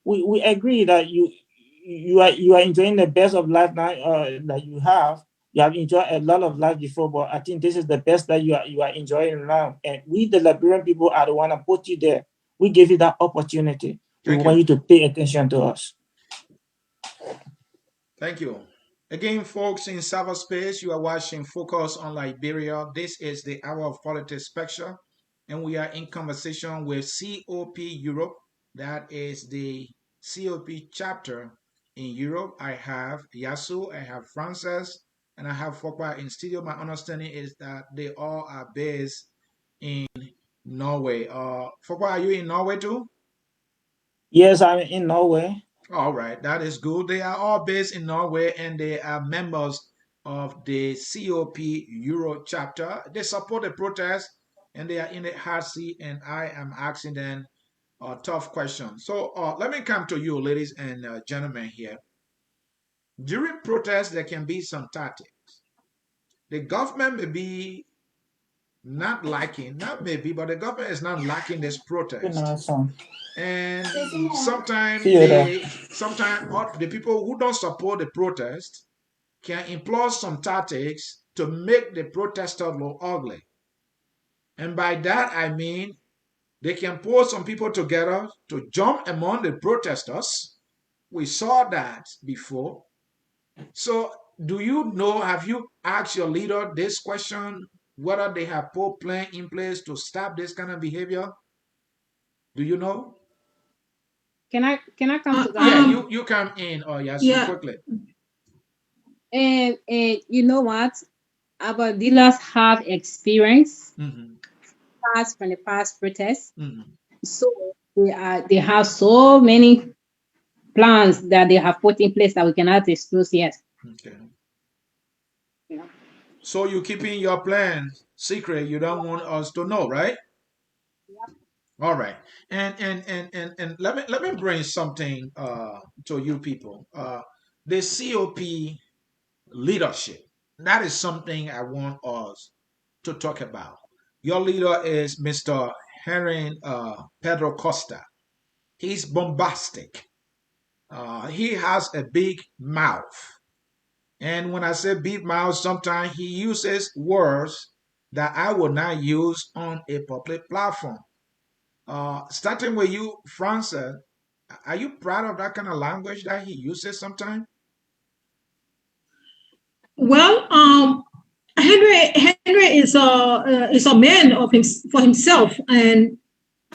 We agree that you are enjoying the best of life now that you have. You have enjoyed a lot of life before, but I think this is the best that you are enjoying now. And we, the Liberian people, are the one that put you there. We give you that opportunity. We want you to pay attention to us. Thank you. Again, folks in cyberspace, you are watching Focus on Liberia. This is the Hour of Politics Spectrum, and we are in conversation with COP Europe. That is the COP chapter in Europe. I have Yasuo, I have Frances, and I have Fokwa in studio. My understanding is that they all are based in Norway. Fokwa, are you in Norway too? Yes, I'm in Norway. All right, that is good. They are all based in Norway and they are members of the COP Euro chapter. They support the protest and they are in the hard seat, and I am asking them a tough question. So let me come to you, ladies and gentlemen here. During protests, there can be some tactics. The government may be not liking, not maybe, but the government is not liking this protest. And sometimes the people who don't support the protest can employ some tactics to make the protester look ugly. And by that I mean they can pull some people together to jump among the protesters. We saw that before. So do you know, have you asked your leader this question, whether they have put plan in place to stop this kind of behavior? Do you know? Can I come to that? Yeah, you come in, or quickly. And you know what? Our dealers have experience from the past protests. So they have so many plans that they have put in place that we cannot disclose yet. Okay. Yeah. So you're keeping your plan secret. You don't want us to know, right? Yep. All right. And let me bring something to you people. The COP leadership. That is something I want us to talk about. Your leader is Mr. Henry Pedro Costa. He's bombastic. He has a big mouth. And when I say big mouth, sometimes he uses words that I would not use on a public platform. Starting with you, Francis, are you proud of that kind of language that he uses sometimes? Well, Henry is a man of for himself, and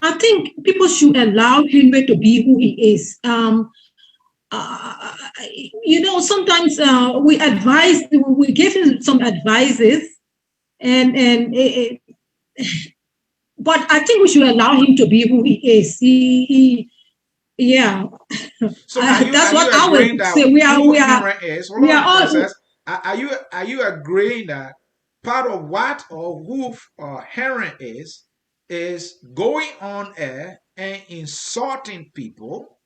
I think people should allow Henry to be who he is. Sometimes we give him some advices, but I think we should allow him to be who he is. Yeah. So that's what I would say. We are all. Are you agreeing that part of what or who Henry is going on air and insulting people,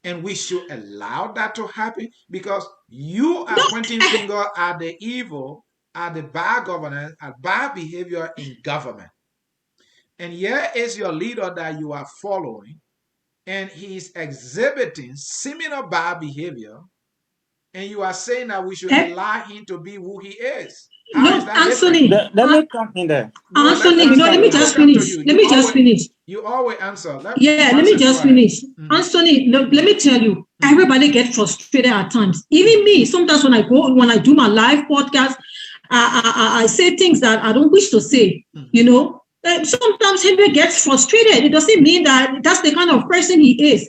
and we should allow that to happen? Because you are pointing finger at the evil, at the bad governance, at bad behavior in government. And here is your leader that you are following, and he's exhibiting similar bad behavior, and you are saying that we should allow him to be who he is. Anthony, let me come in there. Anthony, let me just finish. You always answer. Let me just finish. Anthony, let me tell you, everybody gets frustrated at times. Even me, sometimes when I do my live podcast, I say things that I don't wish to say, Sometimes Henry gets frustrated. It doesn't mean that that's the kind of person he is.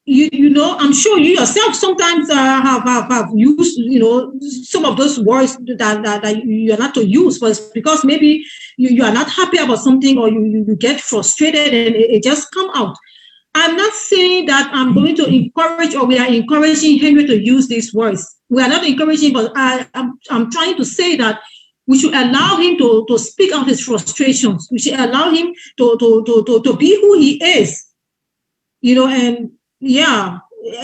you know, I'm sure you yourself sometimes have used, you know, some of those words that you're not to use, but because maybe you are not happy about something, or you get frustrated and it just come out. I'm not saying that I'm going to encourage, or we are encouraging Henry to use these words. We are not encouraging, but I'm trying to say that we should allow him to speak out his frustrations. We should allow him to be who he is, you know, and yeah,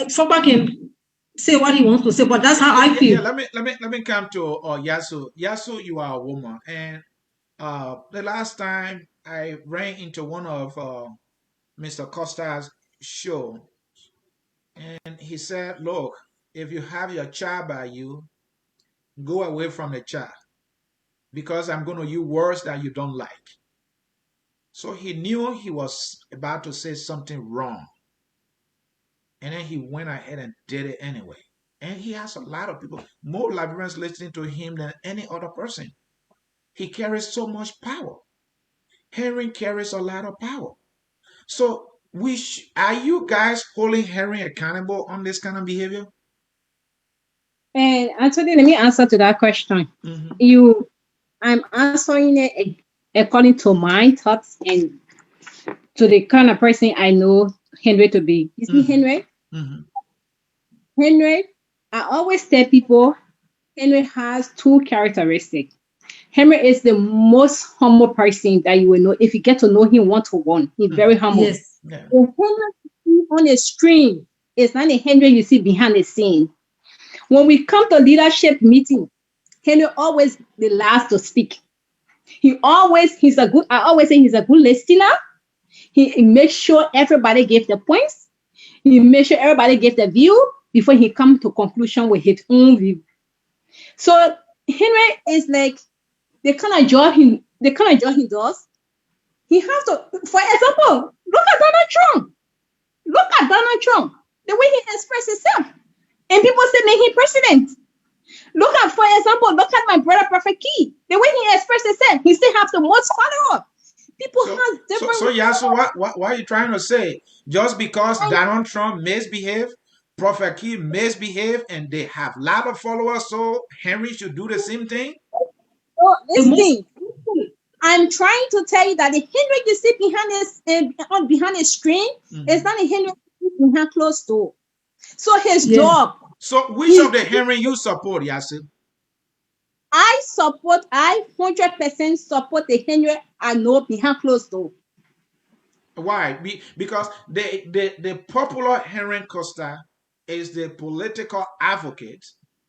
Fogba can say what he wants to say, but that's how I Yeah, feel. let me come to Yasu. Yasu, you are a woman, and the last time I ran into one of Mr. Costa's show, and he said, "Look, if you have your child by you, go away from the child because I'm going to use words that you don't like." So he knew he was about to say something wrong, and then he went ahead and did it anyway. And he has a lot of people, more Liberians listening to him than any other person. He carries so much power. Henry carries a lot of power. So, are you guys holding Henry accountable on this kind of behavior? And Anthony, let me answer to that question. Mm-hmm. You, I'm answering it according to my thoughts and to the kind of person I know Henry to be. You see, Mm-hmm. Henry, Mm-hmm. Henry, I always tell people Henry has two characteristics. Henry is the most humble person that you will know if you get to know him one to one. He's very Mm-hmm. humble. Yes. Yeah. The Henry you see on the screen is not the Henry you see behind the scene. When we come to leadership meeting, Henry always the last to speak. I always say he's a good listener. He makes sure everybody gives the points. He makes sure everybody gives the view before he comes to conclusion with his own view. So Henry is like the kind of job he does. He has to, for example, look at Donald Trump. Look at Donald Trump. The way he expresses himself. And people say make him president. For example, look at my brother Prophet Key. The way he expresses himself, he still has the most followers. People So, have different so yeah. So, what are you trying to say? Just because ways. Donald Trump misbehaved, Prophet Key misbehaved, and they have a lot of followers, so Henry should do the same thing? So The most listen, I'm trying to tell you that the Henry you see behind his screen is Mm-hmm. not the Henry you see behind closed door. So his yeah. job, So, which he of the Henry you support, Yasu? I 100% support the Henry I know behind closed door. Why? Because the popular Henry Costa is the political advocate,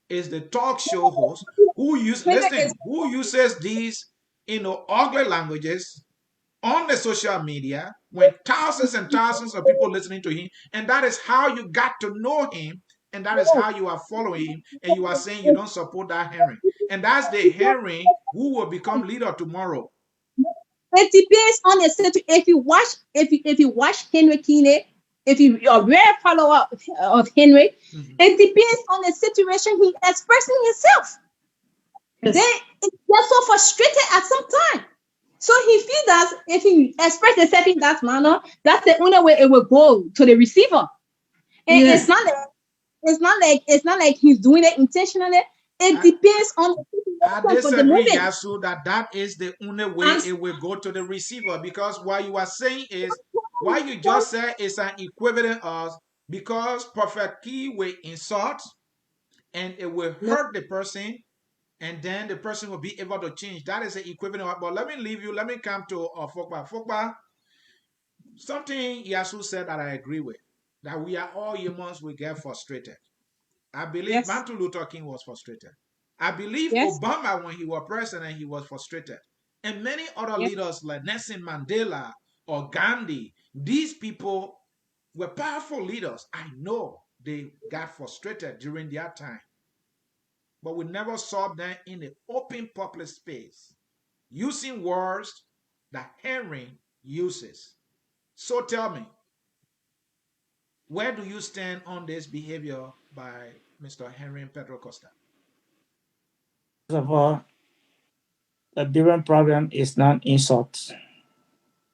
is the talk show host Henry is who uses these ugly languages on the social media when thousands and thousands of people listening to him, and that is how you got to know him, and that is how you are following him, and you are saying you don't support that Henry, and that's the Henry who will become leader tomorrow. it depends on the situation. If you watch Henry Kine, if you're a rare follower of Henry, Mhm. it depends on the situation he expressing himself. Then Yes. they're so frustrated at some time. So he feels that if he express himself in that manner, that's the only way it will go to the receiver. And it's Yes. not like it's not like he's doing it intentionally. It I, depends on the I situation for the disagree, moment. Yasu, that is the only way And it will go to the receiver, because what you are saying is, what you just said is an equivalent of, because Prophet Key will insult and it will hurt the person, and then the person will be able to change. That is the equivalent of, but let me leave you, let me come to Fokba. Fokba, something Yasu said that I agree with, that we are all humans, we get frustrated. I believe Yes, Martin Luther King was frustrated. I believe yes, Obama, when he was president, he was frustrated. And many other yes. leaders like Nelson Mandela or Gandhi, these people were powerful leaders. I know they got frustrated during their time, but we never saw them in the open public space using words that Henry uses. So tell me, where do you stand on this behavior by Mr. Henry Pedro Costa? First of all, the Liberian problem is not insult.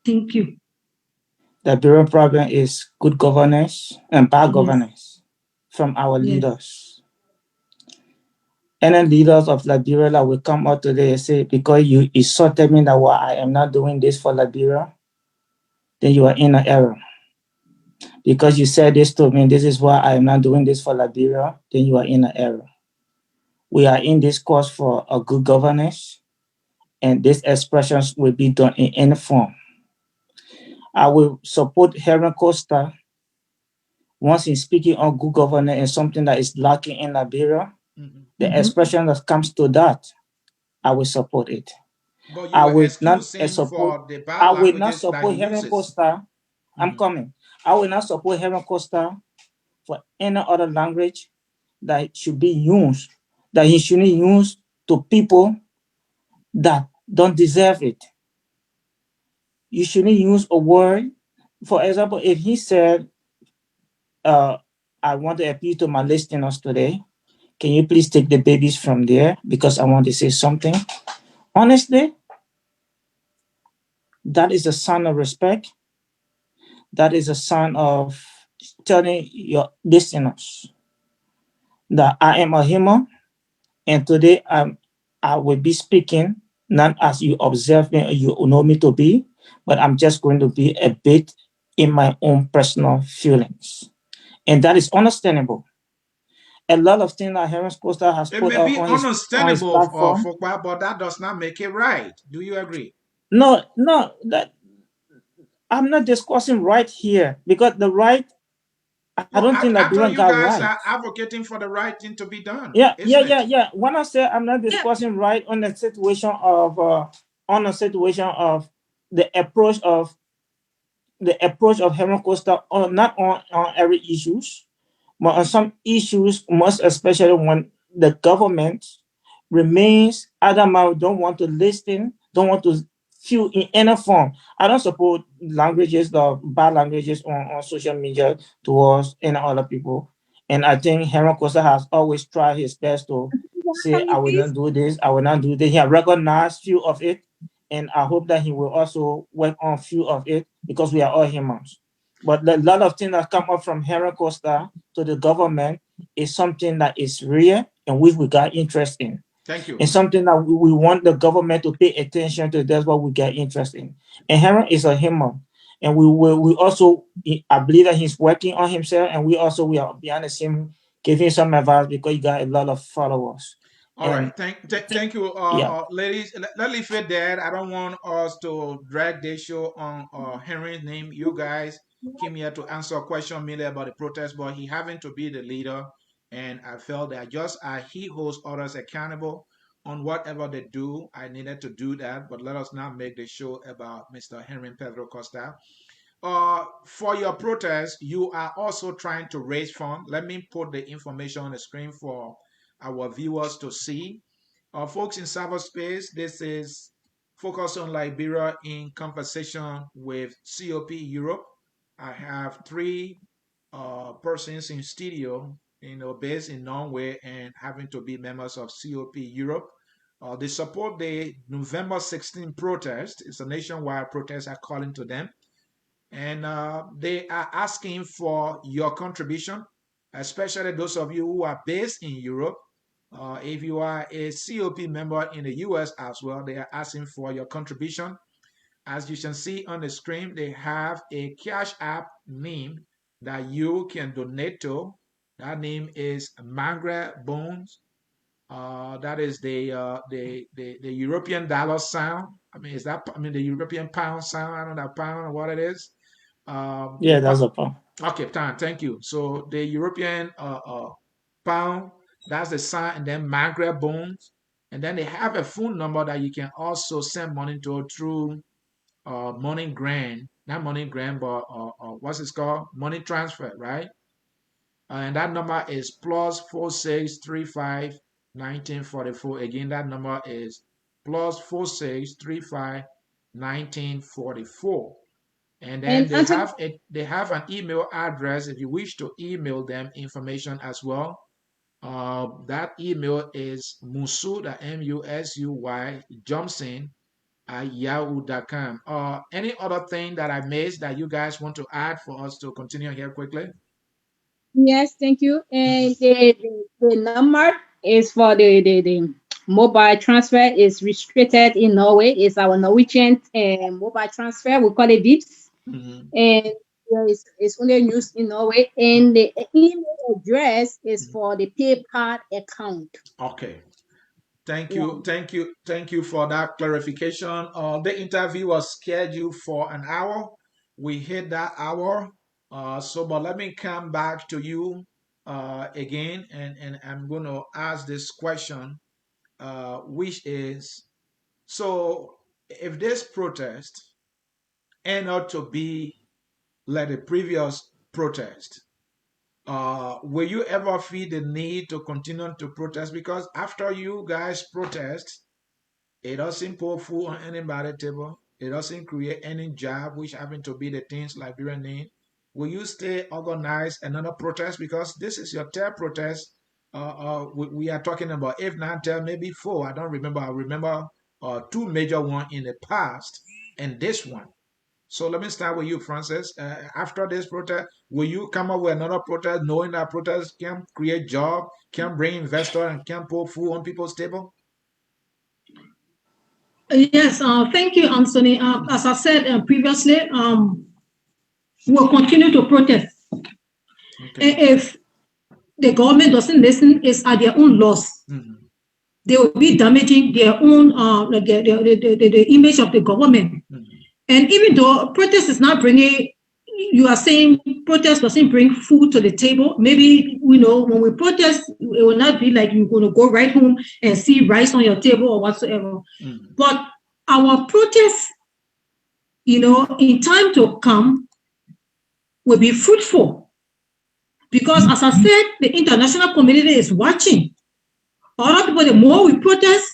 thank you. Liberian problem is good governance and bad Yes. governance from our Yes. leaders. Any leaders of Liberia that will come out today and say, because you insulted me that why I am not doing this for Liberia, then you are in an error. Because you said this to me, this is why I am not doing this for Liberia, then you are in an error. We are in this course for a good governance, and these expressions will be done in any form. I will support Heron Costa once he's speaking on good governance and something that is lacking in Liberia. The expression that comes to that, I will support it. But you I were will not excusing support. for the bad I will not languages that support he Heron uses. Costa. I'm coming. I will not support Heron Costa for any other language that should be used. That he shouldn't use to people that don't deserve it. You shouldn't use a word. For example, if he said, "I want to appeal to my listeners today. Can you please take the babies from there because I want to say something?" Honestly, that is a sign of respect. That is a sign of telling your listeners that I am a human and today I will be speaking not as you observe me or you know me to be, but I'm just going to be a bit in my own personal feelings. And that is understandable. A lot of things that Heron Costa has It put may up be on his understandable, platform. Fokwa, but that does not make it right. Do you agree? No, no, that I'm not discussing right here because the right, I No, don't think I thought Liberian you got guys right. are advocating for the right thing to be done, Yeah, yeah, isn't yeah, it? yeah. When I say I'm not discussing right on the situation of the approach of Herman Costa on not on every issues, but on some issues, most especially when the government remains adamant, don't want to listen, don't want to feel in any form. I don't support languages, the bad languages on social media towards any other people. And I think Herman Costa has always tried his best to say, Can I you will please? not do this, I will not do this. He has recognized few of it. And I hope that he will also work on few of it because we are all humans. But a lot of things that come up from Herman Costa to the government is something that is real and which we got interest in. Thank you. It's something that we want the government to pay attention to. That's what we get interest in. And Heron is a human. And we also, I believe that he's working on himself, and we are behind the scene giving some advice because he got a lot of followers. All right. And Thank you, yeah, ladies. Let leave it there. I don't want us to drag this show on Henry's name. You guys came here to answer a question merely about the protest, but he having to be the leader. And I felt that just as he holds others accountable on whatever they do, I needed to do that. But let us not make the show about Mr. Henry Pedro Costa. For your protest, you are also trying to raise funds. Let me put the information on the screen for our viewers to see. Folks in cyberspace, this is Focus on Liberia in conversation with COP Europe. I have three persons in studio, based in Norway and having to be members of COP Europe. They support the November 16 protest. It's a nationwide protest according to them, and they are asking for your contribution, especially those of you who are based in Europe. If you are a COP member in the US as well, they are asking for your contribution. As you can see on the screen, they have a Cash App name that you can donate to. That name is Margaret Bones. That is the European dollar sound. I mean, the European pound sound? I don't know that pound or what it is. yeah, that's a problem. Okay, thank you. So the European pound, that's the sign, and then Maghreb bones, and then they have a phone number that you can also send money to through Money Grand, not Money Grand, but what's it called? Money transfer, right? And that number is plus 4635 1944. Again, that number is plus 4635 1944. And then And Anthony, they have an email address if you wish to email them information as well. That email is Musu, the Musuy Johnson at yahoo.com. Any other thing that I missed that you guys want to add for us to continue here quickly? Yes, thank you. Mhm. And the number is for the mobile transfer is restricted in Norway. It's our Norwegian mobile transfer. We call it VIPS. Mhm. And it's only used in Norway. And the email address is Mhm. for the PayPal account. Okay. Thank Yeah. you, thank you, thank you for that clarification. The interview was scheduled for an hour. We hit that hour. But let me come back to you again, and I'm going to ask this question, which is, so if this protest end up to be like the previous protest, will you ever feel the need to continue to protest? Because after you guys protest, it doesn't put food on anybody's table. It doesn't create any job, which happen to be the things Liberia need. Will you stay organize another protest? Because this is your third protest. We are talking about, if not third, maybe four. I don't remember. I remember two major ones in the past and this one. So let me start with you, Francis. After this protest, will you come up with another protest, knowing that protest can create job, can bring investor, and can put food on people's table? Yes, thank you, Anthony. Mhm. As I said previously, we'll continue to protest. Okay. And if the government doesn't listen, it's at their own loss. Mhm. They will be damaging their own the image of the government. Mhm. And even though protest is not bringing, you are saying protest doesn't bring food to the table. Maybe when we protest, it will not be like you're going to go right home and see rice on your table or whatsoever. Mhm. But our protest, in time to come, will be fruitful because, as I said, the international community is watching. Other people, the more we protest,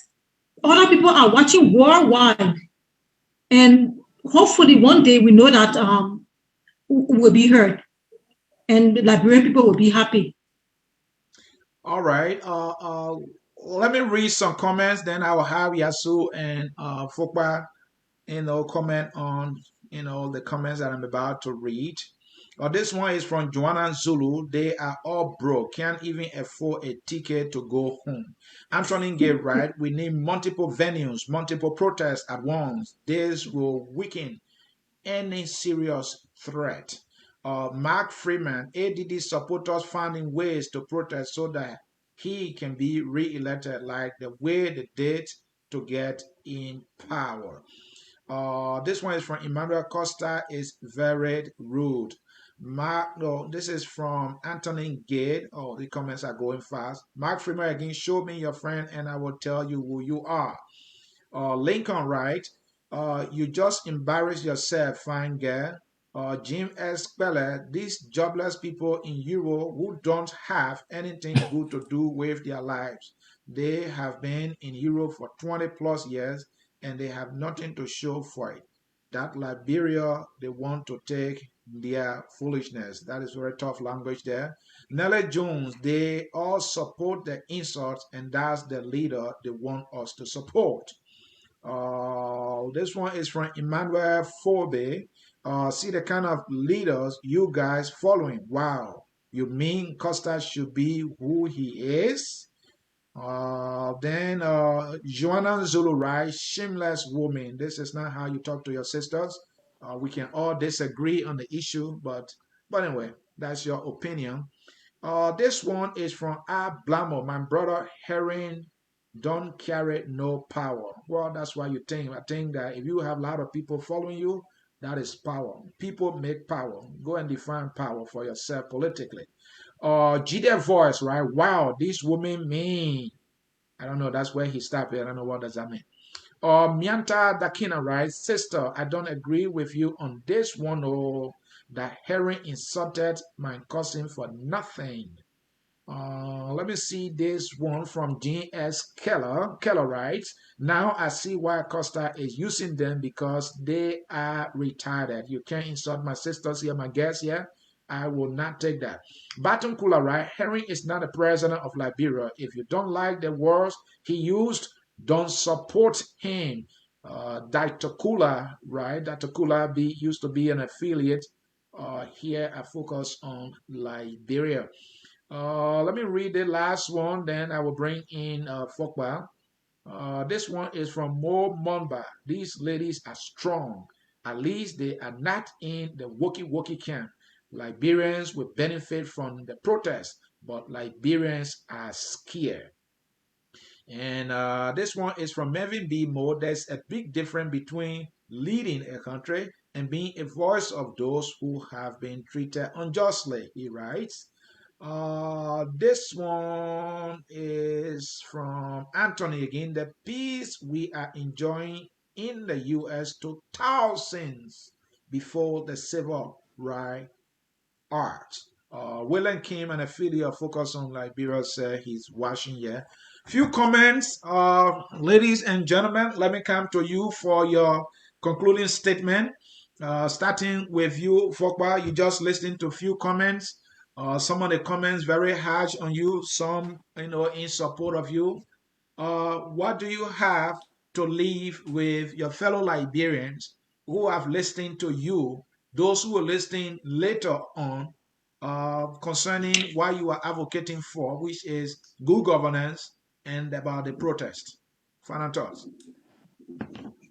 other people are watching worldwide. And hopefully one day we know that we'll be heard and the Liberian people will be happy. All right. Let me read some comments. Then I will have Yasu and Fukba, comment on, the comments that I'm about to read. This one is from Joanna Zulu. They are all broke, can't even afford a ticket to go home. Anthony gave right. We need multiple venues, multiple protests at once. This will weaken any serious threat. Mark Freeman, ADD supporters finding ways to protest so that he can be re-elected like the way they did to get in power. This one is from Emmanuel Costa, is very rude. Mark, no, this is from Anthony Gade. Oh, the comments are going fast. Mark Freeman again, show me your friend and I will tell you who you are. Lincoln Wright, you just embarrass yourself, fine girl. Jim S. Speller, these jobless people in Europe who don't have anything good to do with their lives. They have been in Europe for 20 plus years and they have nothing to show for it. That Liberia, they want to take their foolishness. That is very tough language there. Nellie Jones, they all support the insults, and that's the leader they want us to support. This one is from Emmanuel Forbe. See the kind of leaders you guys following. Wow. You mean Costa should be who he is? Then Joanna Zulu, right? Shameless woman. This is not how you talk to your sisters. We can all disagree on the issue, but anyway, that's your opinion. This one is from Blamo. My brother Herring don't carry no power. Well, that's why you think. I think that if you have a lot of people following you, that is power. People make power. Go and define power for yourself politically. Jide voice, right? Wow, this woman mean. I don't know. That's where he stopped. I don't know what does that mean. Mianta Dakina, right? Sister, I don't agree with you on this one. Oh, that Herring insulted my cousin for nothing. Let me see this one from G.S. Keller. Keller writes, now I see why Costa is using them because they are retarded. You can't insult my sisters here, my guests here. I will not take that. Baton Kula, right? Herring is not the president of Liberia. If you don't like the words he used, don't support him. Dr. Kula, right? Dr. Kula used to be an affiliate. Here I focus on Liberia. Let me read the last one, then I will bring in Fokba. This one is from Mo Monba. These ladies are strong. At least they are not in the Woki camp. Liberians will benefit from the protest, but Liberians are scared. And this one is from Melvin B. Moore. There's a big difference between leading a country and being a voice of those who have been treated unjustly, he writes. This one is from Anthony again. The peace we are enjoying in the U.S. took thousands before the civil rights art. William Kim, an affiliate focus on Liberia, said he's watching here. Few comments, ladies and gentlemen. Let me come to you for your concluding statement. Starting with you, Fokba, you just listened to a few comments. Some of the comments very harsh on you, some in support of you. What do you have to leave with your fellow Liberians who have listened to you, those who are listening later on, concerning what you are advocating for, which is good governance and about the protest? Final thoughts.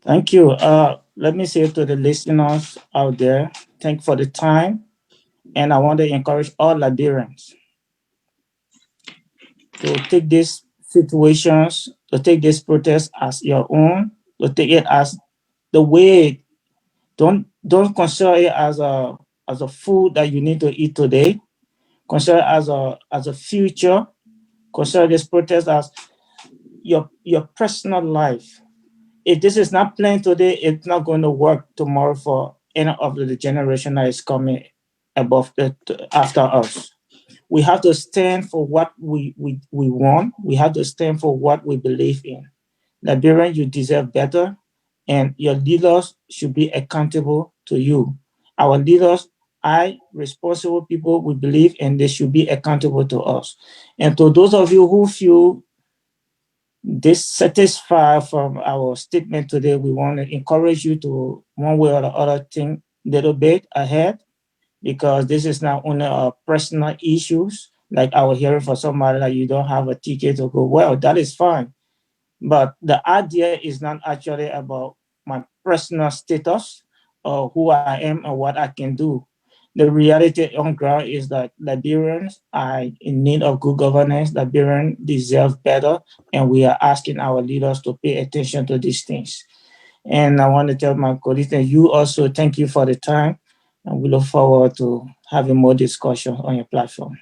Thank you. Let me say to the listeners out there, thank you for the time. And I want to encourage all Liberians to take these situations, to take this protest as your own, to take it as the way. Don't consider it as a food that you need to eat today. Consider it as a future. Consider this protest as your personal life. If this is not playing today, it's not going to work tomorrow for any of the generation that is coming after us. We have to stand for what we want. We have to stand for what we believe in. Liberian, you deserve better, and your leaders should be accountable to you. Our leaders are responsible people, we believe, and they should be accountable to us. And to those of you who feel dissatisfied from our statement today, we want to encourage you to, one way or the other, think a little bit ahead, because this is not only personal issues, like I was hearing for somebody that you don't have a ticket to go. Well, that is fine. But the idea is not actually about my personal status or who I am and what I can do. The reality on ground is that Liberians are in need of good governance. Liberians deserve better, and we are asking our leaders to pay attention to these things. And I want to tell my colleagues that you also thank you for the time, and we look forward to having more discussion on your platform.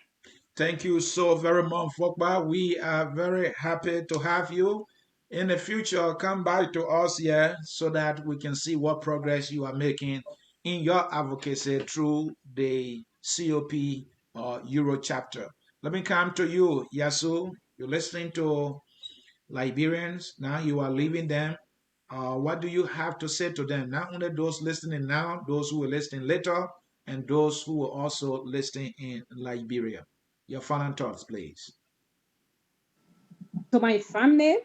Thank you so very much, Fokba. We are very happy to have you. In the future, come back to us here so that we can see what progress you are making in your advocacy through the COP Euro chapter. Let me come to you, Yasuo. You're listening to Liberians. Now you are leaving them. What do you have to say to them? Not only those listening now, those who will listen later, and those who will also listen in Liberia. Your final thoughts, please. To my family,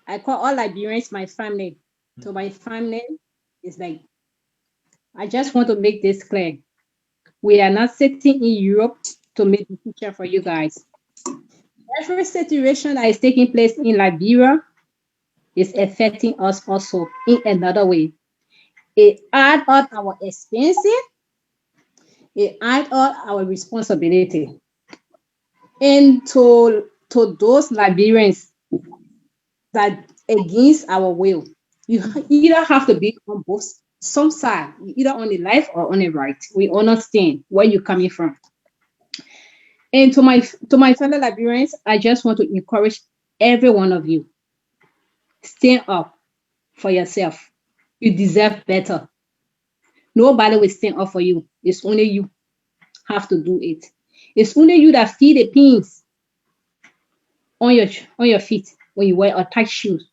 I call all Liberians my family. To my family, it's like, I just want to make this clear. We are not sitting in Europe to make the future for you guys. Every situation that is taking place in Liberia is affecting us also in another way. It adds up our expenses, it adds up our responsibility. And to those Liberians that against our will, you either have to be on both some side, either on the left or on the right. We understand where you're coming from. And to my fellow Liberians, I just want to encourage every one of you. Stand up for yourself. You deserve better. Nobody will stand up for you. It's only you have to do it. It's only you that feel the pains on your feet when you wear a tight shoes.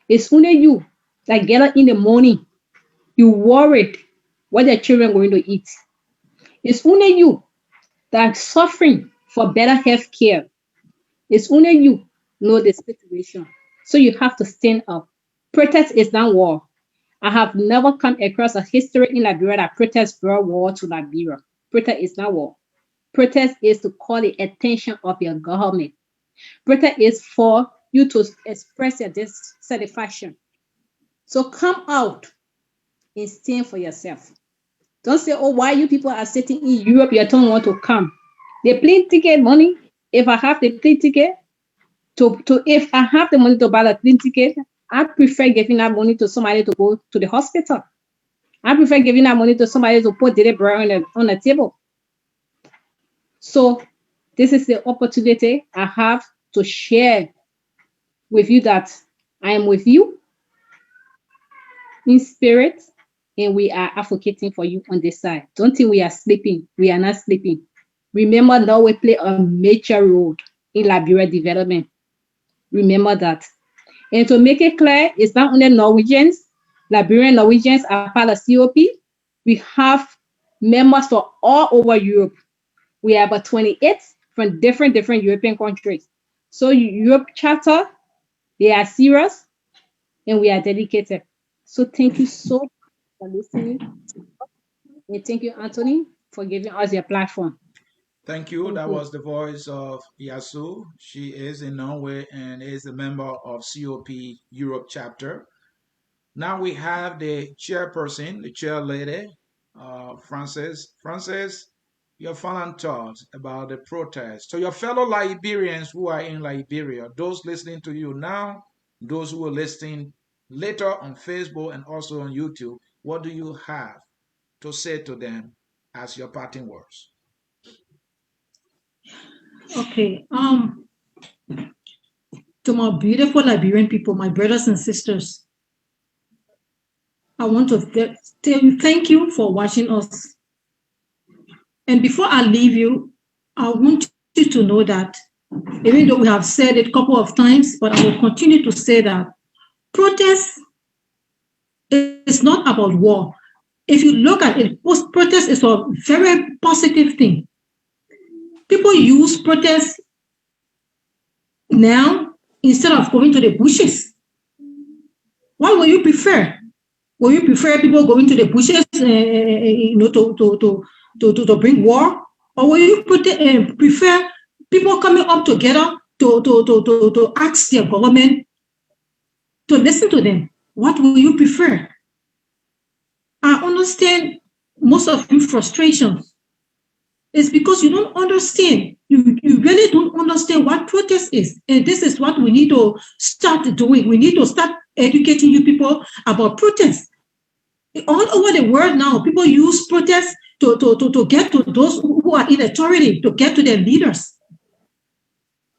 It's only you that get up in the morning. You worried what the children are going to eat. It's only you that are suffering for better health care. It's only you know the situation. So you have to stand up. Protest is not war. I have never come across a history in Liberia that protest brought war to Liberia. Protest is not war. Protest is to call the attention of your government. Protest is for you to express your dissatisfaction. So come out and stand for yourself. Don't say, oh, why you people are sitting in Europe, you don't want to come. The plane ticket money, if I have the plane ticket, if I have the money to buy the plane ticket, I prefer giving that money to somebody to go to the hospital. I prefer giving that money to somebody to put daily bread on the table. So this is the opportunity I have to share with you that I am with you in spirit, and we are advocating for you on this side. Don't think we are sleeping. We are not sleeping. Remember, Norway play a major role in Liberia development. Remember that. And to make it clear, it's not only Norwegians. Liberian Norwegians are part of COP. We have members from all over Europe. We have about 28 from different European countries. So Europe Charter, they are serious and we are dedicated. So thank you so much for listening. And thank you, Anthony, for giving us your platform. Thank you. That was the voice of Yasuo. She is in Norway and is a member of COP Europe chapter. Now we have the chairperson, the chair lady, Frances. Frances, your final thoughts about the protest. So your fellow Liberians who are in Liberia, those listening to you now, those who are listening later on Facebook and also on YouTube, what do you have to say to them as your parting words? Okay. To my beautiful Liberian people, my brothers and sisters, I want to tell you thank you for watching us. And before I leave you, I want you to know that even though we have said it a couple of times, but I will continue to say that protest is not about war. If you look at it, protest is a very positive thing. People use protest now instead of going to the bushes. What will you prefer? Will you prefer people going to the bushes, to bring war, or will you prefer people coming up together to ask their government to listen to them? What will you prefer? I understand most of your frustrations. It's because you don't understand. You really don't understand what protest is. And this is what we need to start doing. We need to start educating you people about protest. All over the world now, people use protest to get to those who are in authority, to get to their leaders.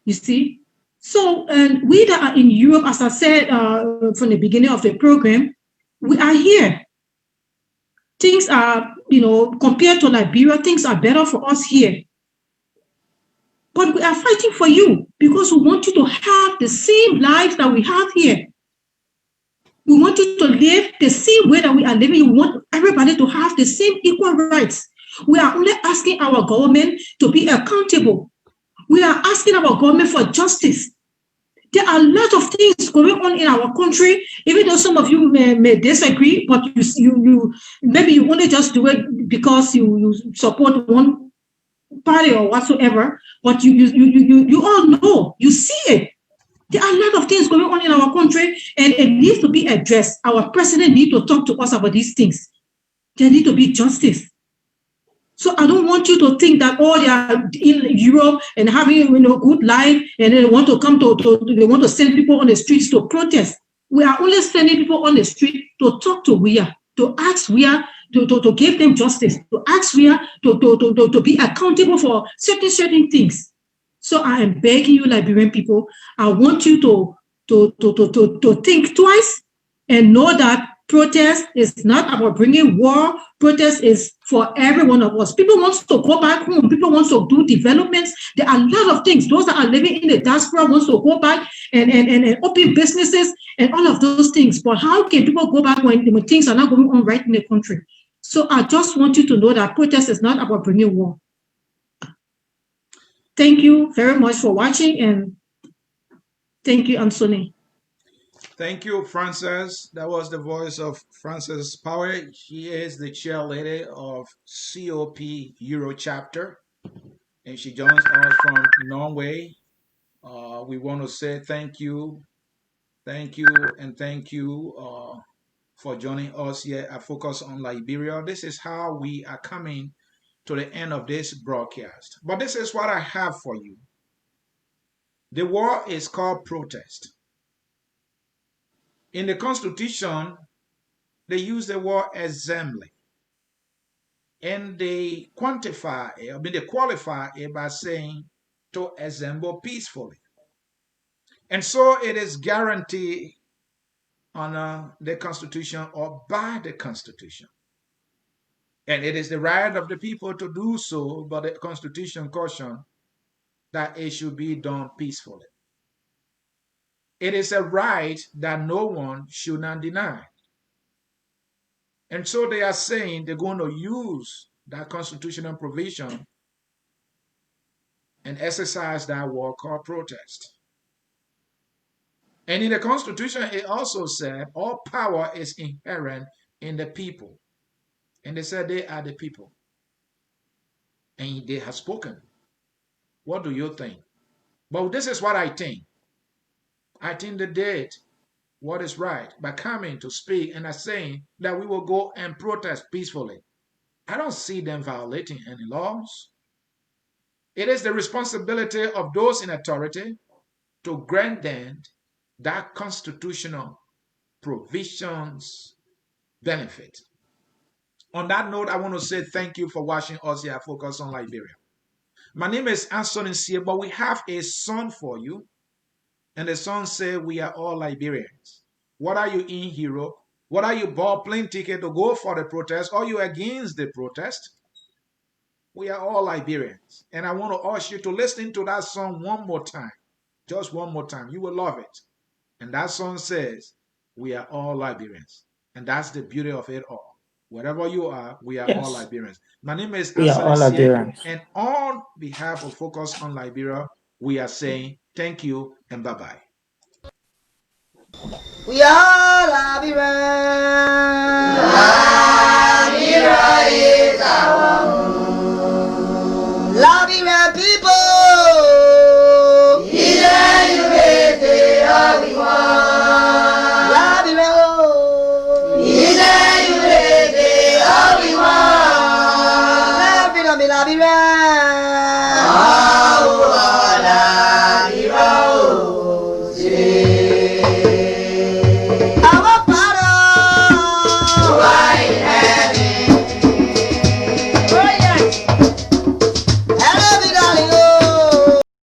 You see? So, and we that are in Europe, as I said from the beginning of the program, we are here. Things are, compared to Liberia, things are better for us here. But we are fighting for you because we want you to have the same life that we have here. We want you to live the same way that we are living. We want everybody to have the same equal rights. We are only asking our government to be accountable. We are asking our government for justice. There are a lot of things going on in our country, even though some of you may disagree, but you maybe you only just do it because you support one party or whatsoever, but you all know, you see it. There are a lot of things going on in our country, and it needs to be addressed. Our president needs to talk to us about these things. There need to be justice. So I don't want you to think that, they are in Europe and having good life, and they want to come they want to send people on the streets to protest. We are only sending people on the street to talk to WIA, to ask WIA to give them justice, to ask WIA to be accountable for certain things. So I am begging you, Liberian people, I want you to think twice and know that protest is not about bringing war. Protest is for every one of us. People want to go back home. People want to do developments. There are a lot of things. Those that are living in the diaspora wants to go back and open businesses and all of those things. But how can people go back when things are not going on right in the country? So I just want you to know that protest is not about bringing war. Thank you very much for watching, and thank you, Anthony. Thank you, Frances. That was the voice of Frances Power. She is the chair lady of COP Euro chapter, and she joins us from Norway. We want to say thank you, and thank you for joining us here at Focus on Liberia. This is how we are coming to the end of this broadcast. But this is what I have for you. The war is called protest. In the Constitution, they use the word assembly, and they quantify it, they qualify it by saying to assemble peacefully. And so it is guaranteed under the Constitution or by the Constitution. And it is the right of the people to do so, but the Constitution cautions that it should be done peacefully. It is a right that no one should not deny. And so they are saying they're going to use that constitutional provision and exercise that word called protest. And in the Constitution, it also said all power is inherent in the people. And they said they are the people. And they have spoken. What do you think? But this is what I think. I think they did what is right by coming to speak and are saying that we will go and protest peacefully. I don't see them violating any laws. It is the responsibility of those in authority to grant them that constitutional provisions benefit. On that note, I want to say thank you for watching us here at Focus on Liberia. My name is Anthony Sia, but we have a song for you. And the song says, we are all Liberians. What are you in, hero? What are you bought plane ticket to go for the protest? Or you against the protest? We are all Liberians. And I want to ask you to listen to that song one more time. Just one more time. You will love it. And that song says, we are all Liberians. And that's the beauty of it all. Wherever you are, we are all Yes, Liberians. My name is we are Anthony all Sie, Liberians. and on behalf of Focus on Liberia, we are saying thank you and bye-bye. We are Liberians. Liberia is our home. Liberian people. Either you raise it or we want. Liberia, oh. Either you raise it or we want. Liberia, Liberia.